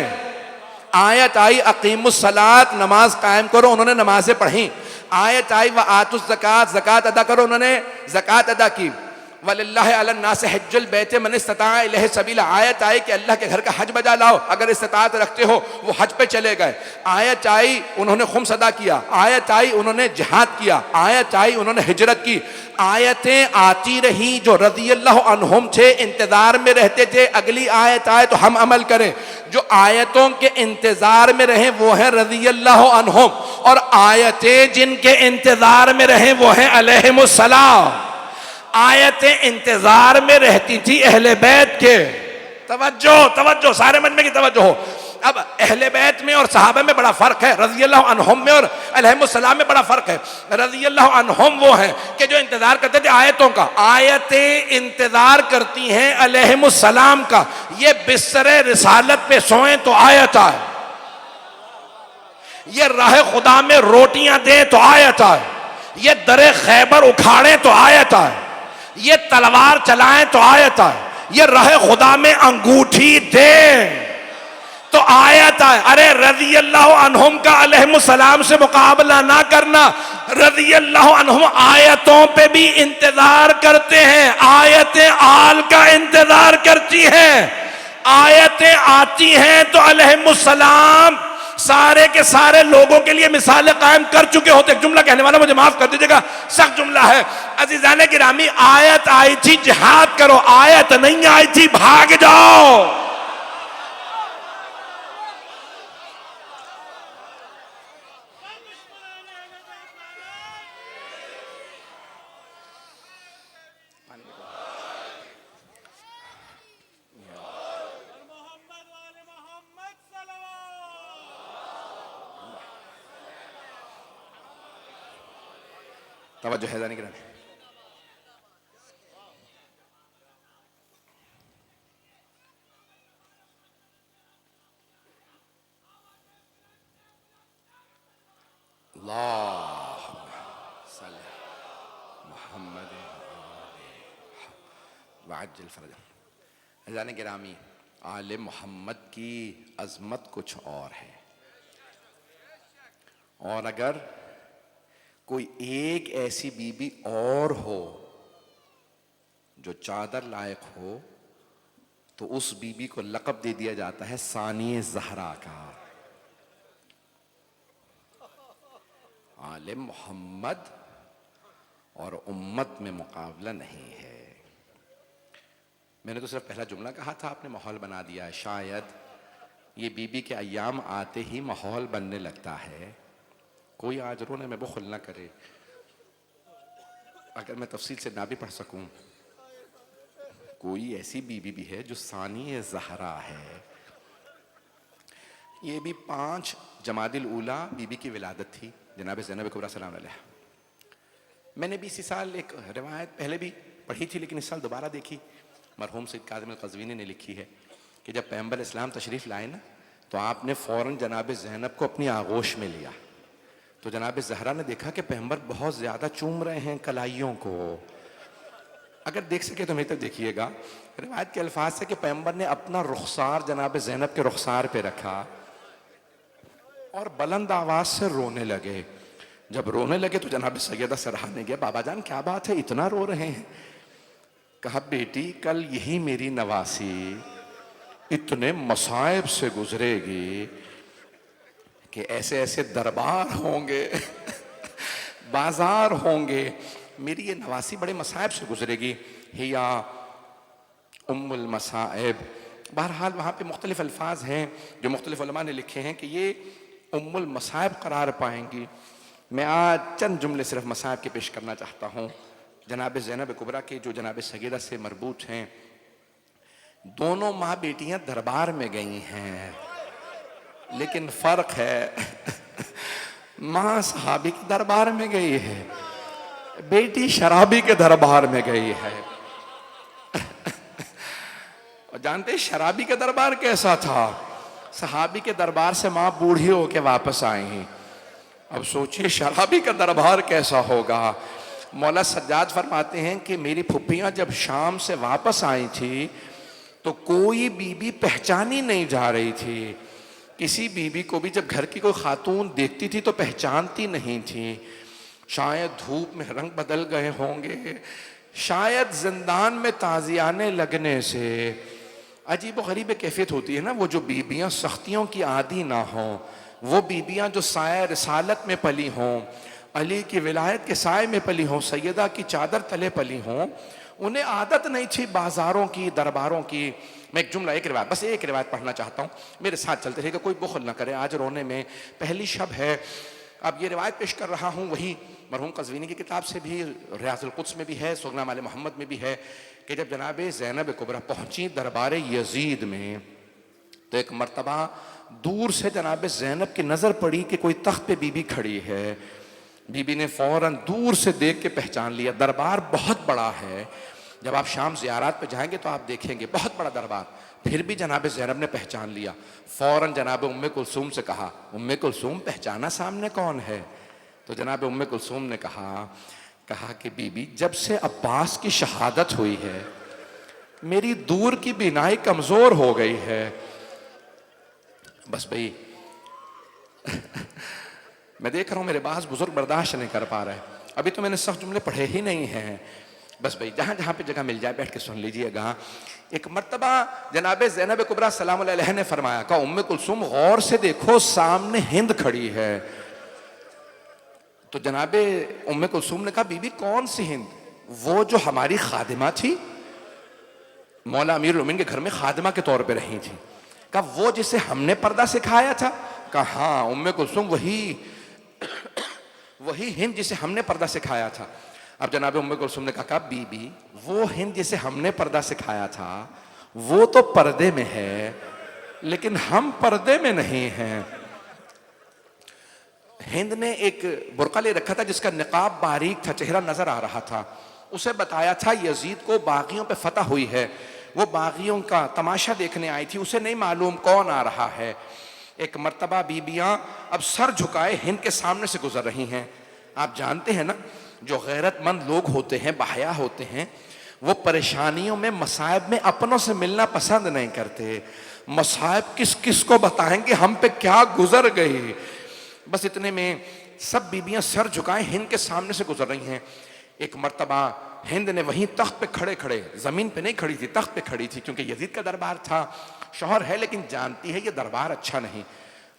آیت آئی اقیموا الصلاۃ، نماز قائم کرو، انہوں نے نمازیں پڑھیں. آیت آئی وآتوا الزکاۃ، زکوٰۃ ادا کرو، انہوں نے زکوٰۃ ادا کی. وَلِلَّهِ عَلَى النَّاسِ حِجُّ الْبَيْتِ مَنِ اسْتَطَاعَ إِلَيْهِ سَبِيلًا، آیت آئی کہ اللہ کے گھر کا حج بجا لاؤ، اگر استطاعت رکھتے ہو. وہ حج پہ چلے گئے. آیت آئی انہوں نے خمس ادا کیا. آیت آئی انہوں نے جہاد کیا. آیت آئی انہوں نے ہجرت کی. آیتیں آتی رہی، جو رضی اللہ عنہم تھے انتظار میں رہتے تھے اگلی آیت آئے تو ہم عمل کریں. جو آیتوں کے انتظار میں رہیں وہ ہیں رضی اللہ عنہم، اور آیتیں جن کے انتظار میں رہیں وہ ہیں علیہم السلام. آیتیں انتظار میں رہتی تھی اہل بیت کے. توجہ سارے مجمع کی توجہ ہو. اب اہل بیت میں اور صحابہ میں بڑا فرق ہے، رضی اللہ عنہم میں اور علیہم السلام میں بڑا فرق ہے. رضی اللہ عنہم وہ ہیں کہ جو انتظار کرتے تھے آیتوں کا. آیتیں انتظار کرتی ہیں علیہم السلام کا. یہ بستر رسالت پہ سوئیں تو آیت آئے، یہ راہ خدا میں روٹیاں دیں تو آیت آئے، یہ در خیبر اکھاڑیں تو آیت آئے، یہ تلوار چلائیں تو آیت آئے، یہ راہ خدا میں انگوٹھی دیں تو آیت آئے. ارے رضی اللہ عنہم کا علیہم السلام سے مقابلہ نہ کرنا. رضی اللہ عنہم آیتوں پہ بھی انتظار کرتے ہیں، آیتیں آل کا انتظار کرتی ہیں. آیتیں آتی ہیں تو علیہم السلام سارے کے سارے لوگوں کے لیے مثال قائم کر چکے ہوتے. ایک جملہ کہنے والا مجھے معاف کر دیجیے گا، سخت جملہ ہے. عزیزان گرامی، آیت آئی تھی جہاد کرو، آیت نہیں آئی تھی بھاگ جاؤ. توجہ ہے ذہن گرامی. اللہم صلی محمد وعجل فرجہ. ذہن گرامی، آل محمد کی عظمت کچھ اور ہے، اور اگر کوئی ایک ایسی بی بی اور ہو جو چادر لائق ہو تو اس بی بی کو لقب دے دیا جاتا ہے ثانی زہرا کا. آل محمد اور امت میں مقابلہ نہیں ہے۔ میں نے تو صرف پہلا جملہ کہا تھا، آپ نے ماحول بنا دیا ہے۔ شاید یہ بی بی کے ایام آتے ہی ماحول بننے لگتا ہے۔ کوئی آج رونے میں بخل نہ کرے، اگر میں تفصیل سے نہ بھی پڑھ سکوں، کوئی ایسی بی بی بھی ہے جو ثانی زہرا ہے۔ یہ بھی 5 جمادی الاولیٰ بی بی کی ولادت تھی، جناب زینب کبریٰ سلام علیہ۔ میں نے بھی اسی سال ایک روایت پہلے بھی پڑھی تھی، لیکن اس سال دوبارہ دیکھی۔ مرحوم سید کاظم القزوینی نے لکھی ہے کہ جب پیغمبر اسلام تشریف لائے نا، تو آپ نے فوراً جناب زینب کو اپنی آغوش میں لیا، تو جناب زہرا نے دیکھا کہ پیغمبر بہت زیادہ چوم رہے ہیں کلائیوں کو۔ اگر دیکھ سکے تو میری طرف دیکھیے گا، روایت کے الفاظ سے کہ پیغمبر نے اپنا رخسار جناب زینب کے رخسار پہ رکھا اور بلند آواز سے رونے لگے۔ جب رونے لگے تو جناب سیدہ سرحانے گیا، بابا جان کیا بات ہے، اتنا رو رہے ہیں؟ کہا بیٹی کل یہی میری نواسی اتنے مصائب سے گزرے گی کہ ایسے ایسے دربار ہوں گے بازار ہوں گے، میری یہ نواسی بڑے مصائب سے گزرے گی۔ ہیا ام المصائب، بہرحال وہاں پہ مختلف الفاظ ہیں جو مختلف علماء نے لکھے ہیں کہ یہ ام المصائب قرار پائیں گی۔ میں آج چند جملے صرف مصائب کے پیش کرنا چاہتا ہوں، جناب زینب کبریٰ کے جو جناب سیدہ سے مربوط ہیں۔ دونوں ماں بیٹیاں دربار میں گئی ہیں، لیکن فرق ہے ماں صحابی کے دربار میں گئی ہے، بیٹی شرابی کے دربار میں گئی ہے۔ اور جانتے ہیں شرابی کے دربار کیسا تھا؟ صحابی کے دربار سے ماں بوڑھی ہو کے واپس آئی ہیں، اب سوچئے شرابی کا دربار کیسا ہوگا۔ مولا سجاد فرماتے ہیں کہ میری پھپھیاں جب شام سے واپس آئی تھی تو کوئی بی بی پہچانی نہیں جا رہی تھی۔ کسی بی بی کو بھی جب گھر کی کوئی خاتون دیکھتی تھی تو پہچانتی نہیں تھی۔ شاید دھوپ میں رنگ بدل گئے ہوں گے، شاید زندان میں تازیانے لگنے سے۔ عجیب و غریب کیفیت ہوتی ہے نا، وہ جو بیبیاں سختیوں کی عادی نہ ہوں، وہ بیبیاں جو سایہ رسالت میں پلی ہوں، علی کی ولایت کے سائے میں پلی ہوں، سیدہ کی چادر تلے پلی ہوں، انہیں عادت نہیں تھی بازاروں کی، درباروں کی۔ میں ایک جملہ، ایک روایت، بس ایک روایت پڑھنا چاہتا ہوں، میرے ساتھ چلتے رہے گا، کوئی بخل نہ کرے، آج رونے میں پہلی شب ہے۔ اب یہ روایت پیش کر رہا ہوں، وہی مرحوم قزوینی کی کتاب سے بھی، ریاض القدس میں بھی ہے، سغنام آل محمد میں بھی ہے، کہ جب جناب زینب کبریٰ پہنچی دربار یزید میں تو ایک مرتبہ دور سے جناب زینب کی نظر پڑی کہ کوئی تخت پہ بی بی کھڑی ہے۔ بی بی نے فوراً دور سے دیکھ کے پہچان لیا، دربار بہت بڑا ہے، جب آپ شام زیارات پہ جائیں گے تو آپ دیکھیں گے بہت بڑا دربار۔ پھر بھی جناب زینب نے پہچان لیا، فوراً جناب ام کلثوم سے کہا، ام کلثوم پہچانا سامنے کون ہے؟ تو جناب ام کلثوم نے کہا کہ بی بی جب سے عباس کی شہادت ہوئی ہے میری دور کی بینائی کمزور ہو گئی ہے۔ بس بھئی میں دیکھ رہا ہوں میرے بعض بزرگ برداشت نہیں کر پا رہے، ابھی تو میں نے سخت جملے پڑھے ہی نہیں ہیں، بس بھئی جہاں جہاں پہ جگہ مل جائے بیٹھ کے سن لیجئے گا۔ ایک مرتبہ جناب زینب کبریٰ سلام علیہ نے فرمایا، کہا ام کلثوم غور سے دیکھو سامنے ہند کھڑی ہے۔ تو جناب ام کلثوم نے کہا بی بی کون سی ہند؟ وہ جو ہماری خادمہ تھی، مولا امیر المومنین کے گھر میں خادمہ کے طور پہ رہی تھی۔ کہا وہ جسے ہم نے پردہ سکھایا تھا؟ کہا ہاں ام کلثوم وہی ہند جسے ہم نے پردہ سکھایا تھا۔ اب جناب ام کلثوم نے کہا بی بی وہ ہند جسے ہم نے پردہ سکھایا تھا وہ تو پردے میں ہے، لیکن ہم پردے میں نہیں ہیں۔ ہند نے ایک برقع لے رکھا تھا جس کا نقاب باریک تھا، چہرہ نظر آ رہا تھا، اسے بتایا تھا یزید کو باغیوں پہ فتح ہوئی ہے، وہ باغیوں کا تماشا دیکھنے آئی تھی، اسے نہیں معلوم کون آ رہا ہے۔ ایک مرتبہ بیبیاں اب سر جھکائے ہند کے سامنے سے گزر رہی ہیں۔ آپ جانتے ہیں نا جو غیرت مند لوگ ہوتے ہیں، باحیا ہوتے ہیں، وہ پریشانیوں میں، مصائب میں اپنوں سے ملنا پسند نہیں کرتے۔ مصائب کس کس کو بتائیں گے ہم پہ کیا گزر گئی۔ بس اتنے میں سب بیبیاں سر جھکائیں ہند کے سامنے سے گزر رہی ہیں۔ ایک مرتبہ ہند نے وہیں تخت پہ کھڑے کھڑے، زمین پہ نہیں کھڑی تھی، تخت پہ کھڑی تھی، کیونکہ یزید کا دربار تھا، شوہر ہے لیکن جانتی ہے یہ دربار اچھا نہیں۔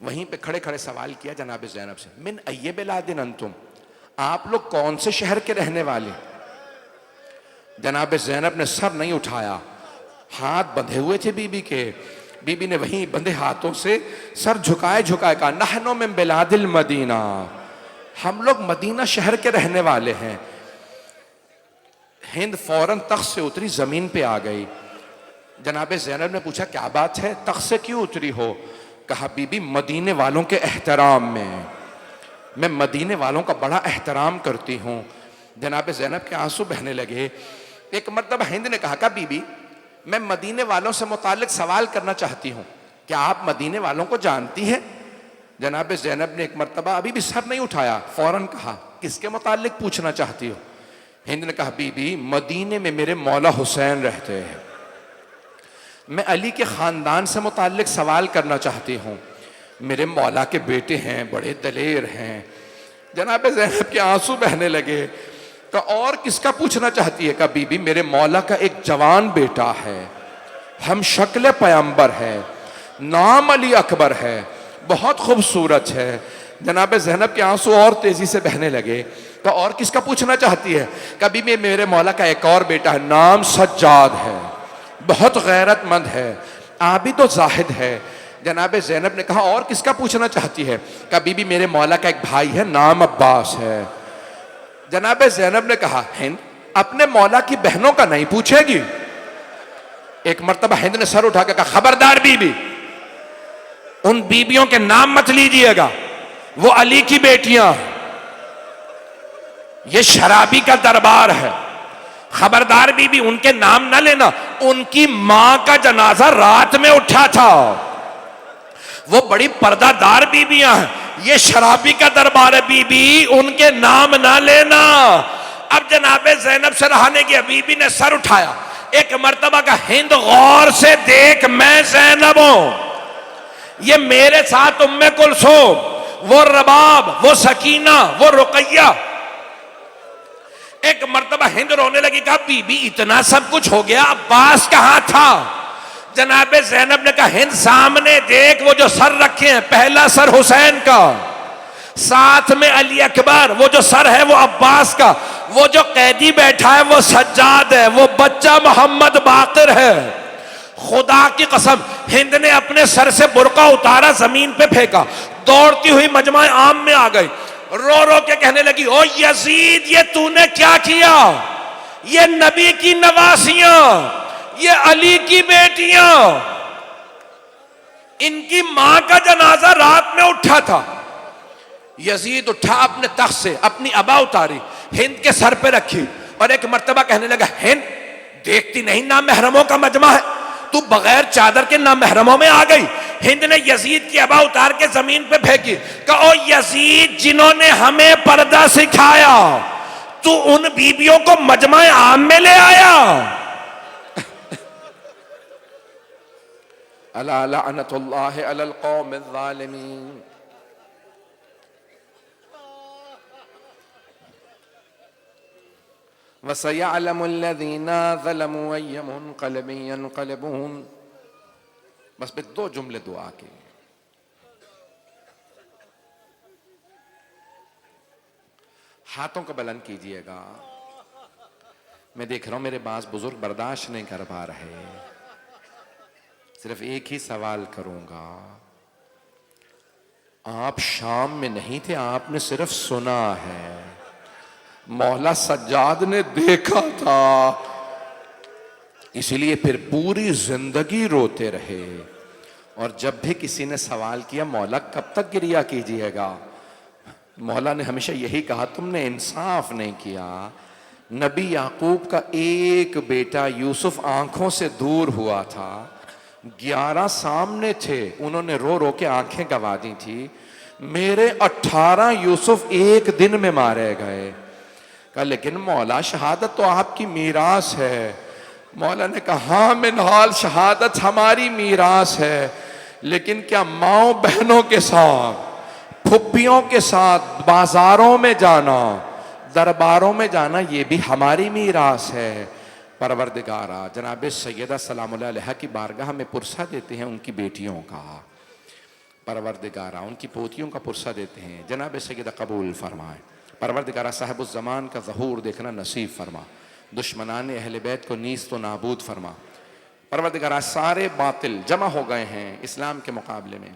وہیں پہ کھڑے کھڑے سوال کیا جناب زینب سے، من ای بلاد انتم، آپ لوگ کون سے شہر کے رہنے والے؟ جناب زینب نے سر نہیں اٹھایا، ہاتھ بندھے ہوئے تھے بی بی کے، بی بی نے وہیں بندھے ہاتھوں سے سر جھکائے جھکائے کہا نحن من بلاد المدینہ، ہم لوگ مدینہ شہر کے رہنے والے ہیں۔ ہند فوراً تخت سے اتری، زمین پہ آ گئی۔ جناب زینب نے پوچھا کیا بات ہے، تخت سے کیوں اتری ہو؟ کہا بی بی مدینے والوں کے احترام میں مدینے والوں کا بڑا احترام کرتی ہوں۔ جناب زینب کے آنسو بہنے لگے۔ ایک مرتبہ ہند نے کہا بی بی میں مدینے والوں سے متعلق سوال کرنا چاہتی ہوں، کیا آپ مدینے والوں کو جانتی ہیں؟ جناب زینب نے ایک مرتبہ ابھی بھی سر نہیں اٹھایا، فوراً کہا کس کے متعلق پوچھنا چاہتی ہو؟ ہند نے کہا بی بی مدینے میں میرے مولا حسین رہتے ہیں، میں علی کے خاندان سے متعلق سوال کرنا چاہتی ہوں، میرے مولا کے بیٹے ہیں، بڑے دلیر ہیں۔ جناب زینب کے آنسو بہنے لگے۔ کہ اور کس کا پوچھنا چاہتی ہے؟ کہ بی بی میرے مولا کا ایک جوان بیٹا ہے، ہم شکل پیغمبر ہے، نام علی اکبر ہے، بہت خوبصورت ہے۔ جناب زینب کے آنسو اور تیزی سے بہنے لگے۔ کہ اور کس کا پوچھنا چاہتی ہے؟ کہ بی بی میرے مولا کا ایک اور بیٹا ہے، نام سجاد ہے، بہت غیرت مند ہے، عابد و زاہد ہے۔ جناب زینب نے کہا اور کس کا پوچھنا چاہتی ہے؟ کہ بی بی میرے مولا کا ایک بھائی ہے، نام عباس ہے۔ جناب زینب نے کہا ہند اپنے مولا کی بہنوں کا نہیں پوچھے گی؟ ایک مرتبہ ہند نے سر اٹھا کے کہا خبردار بی بی، ان بیبیوں کے نام مت لیجئے گا، وہ علی کی بیٹیاں ہیں، یہ شرابی کا دربار ہے، خبردار بی بی ان کے نام نہ لینا۔ ان کی ماں کا جنازہ رات میں اٹھا تھا، وہ بڑی پردہ دار بیبیاں ہیں، یہ شرابی کا دربار ہے، بی بی ان کے نام نہ لینا۔ اب جناب زینب سے رہا نہیں گیا، بی بی نے سر اٹھایا۔ ایک مرتبہ کا ہند غور سے دیکھ، میں زینب ہوں، یہ میرے ساتھ ام کلثوم، وہ رباب، وہ سکینہ، وہ رقیہ۔ ایک مرتبہ ہند رونے لگی، کہا بی بی اتنا سب کچھ ہو گیا، عباس کہاں تھا؟ جناب زینب نے کہا ہند سامنے دیکھ، وہ جو سر رکھے ہیں، پہلا سر حسین کا، ساتھ میں علی اکبر، وہ جو سر ہے وہ عباس کا، وہ جو قیدی بیٹھا ہے وہ سجاد ہے، وہ بچہ محمد باقر ہے۔ خدا کی قسم ہند نے اپنے سر سے برقع اتارا، زمین پہ پھینکا، دوڑتی ہوئی مجمع عام میں آ گئی، رو رو کے کہنے لگی او یزید یہ تو نے کیا کیا؟ یہ نبی کی نواسیاں، یہ علی کی بیٹیاں، ان کی ماں کا جنازہ رات میں اٹھا تھا۔ یزید اٹھا اپنے تخت سے، اپنی عبا اتاری، ہند کے سر پہ رکھی، اور ایک مرتبہ کہنے لگا ہند دیکھتی نہیں نامحرموں کا مجمع ہے، تو بغیر چادر کے نامحرموں میں آ گئی۔ ہند نے یزید کی عبا اتار کے زمین پہ پھینکی، کہ او یزید جنہوں نے ہمیں پردہ سکھایا، تو ان بیبیوں کو مجمع عام میں لے آیا۔ الا لعنت اللہ علی القوم الظالمین۔ وَسَيَعْلَمُ الَّذِينَ ظَلَمُوا أَيَّ مُنْقَلَبٍ يَنْقَلِبُونَ۔ بس پہ 2 جملے دعا کے، ہاتھوں کو بلند کیجئے گا۔ میں دیکھ رہا ہوں میرے بعض بزرگ برداشت نہیں کر پا رہے، صرف ایک ہی سوال کروں گا۔ آپ شام میں نہیں تھے، آپ نے صرف سنا ہے، مولا سجاد نے دیکھا تھا، اسی لیے پھر پوری زندگی روتے رہے۔ اور جب بھی کسی نے سوال کیا مولا کب تک گریہ کیجئے گا، مولا نے ہمیشہ یہی کہا تم نے انصاف نہیں کیا۔ نبی یعقوب کا ایک بیٹا یوسف آنکھوں سے دور ہوا تھا، 11 سامنے تھے، انہوں نے رو رو کے آنکھیں گوا دی تھی، میرے 18 یوسف ایک دن میں مارے گئے۔ کہا لیکن مولا شہادت تو آپ کی میراث ہے۔ مولا نے کہا ہاں منہال شہادت ہماری میراث ہے، لیکن کیا ماؤں بہنوں کے ساتھ، پھپھیوں کے ساتھ بازاروں میں جانا، درباروں میں جانا، یہ بھی ہماری میراث ہے۔ پروردگارا جناب سیدہ سلام اللہ علیہ کی بارگاہ میں پرسہ دیتے ہیں ان کی بیٹیوں کا، پروردگارہ ان کی پوتیوں کا پرسہ دیتے ہیں، جناب سیدہ قبول فرمائے۔ پروردگارہ صاحب الزمان کا ظہور دیکھنا نصیب فرما، دشمنان اہل بیت کو نیست و نابود فرما۔ پروردگارہ سارے باطل جمع ہو گئے ہیں اسلام کے مقابلے میں،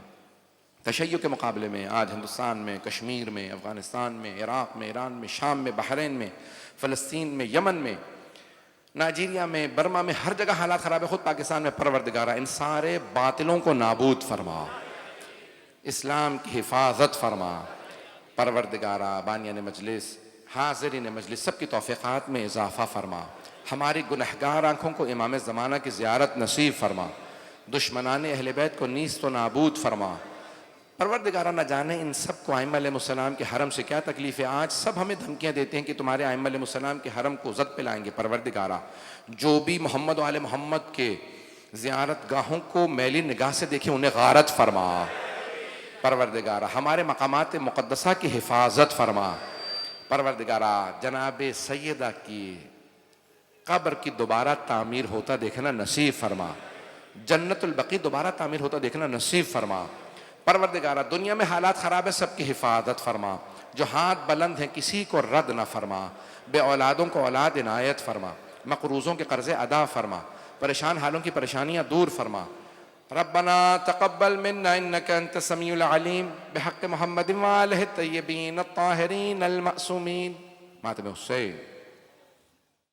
تشیع کے مقابلے میں، آج ہندوستان میں، کشمیر میں، افغانستان میں، عراق میں، ایران میں، شام میں، بحرین میں، فلسطین میں، یمن میں، نائجیریا میں، برما میں، ہر جگہ حالات خراب ہے، خود پاکستان میں۔ پروردگارہ ان سارے باطلوں کو نابود فرما، اسلام کی حفاظت فرما۔ پروردگارہ بانیان مجلس، حاضرین مجلس، سب کی توفیقات میں اضافہ فرما، ہماری گنہگار آنکھوں کو امام زمانہ کی زیارت نصیب فرما، دشمنان اہل بیت کو نیست و نابود فرما۔ پروردگارہ نہ جانے ان سب کو ائمہ علیہ السلام کے حرم سے کیا تکلیف ہے، آج سب ہمیں دھمکیاں دیتے ہیں کہ تمہارے ائمہ علیہ السلام کے حرم کو زد پہ لائیں گے۔ پروردگارہ جو بھی محمد و آل محمد کے زیارت گاہوں کو میلی نگاہ سے دیکھیں انہیں غارت فرما۔ پروردگارہ ہمارے مقامات مقدسہ کی حفاظت فرما۔ پروردگارہ جناب سیدہ کی قبر کی دوبارہ تعمیر ہوتا دیکھنا نصیب فرما، جنت البقیع دوبارہ تعمیر ہوتا دیکھنا نصیب فرما۔ پروردگارہ دنیا میں حالات خراب ہے، سب کی حفاظت فرما، جو ہاتھ بلند ہیں کسی کو رد نہ فرما، بے اولادوں کو اولاد عنایت فرما، مقروضوں کے قرضے ادا فرما، پریشان حالوں کی پریشانیاں دور فرما۔ ربنا تقبل منا انك انت السميع العليم بحق محمد وآلہ الطیبین الطاہرین المعصومین۔ ماتم حسین۔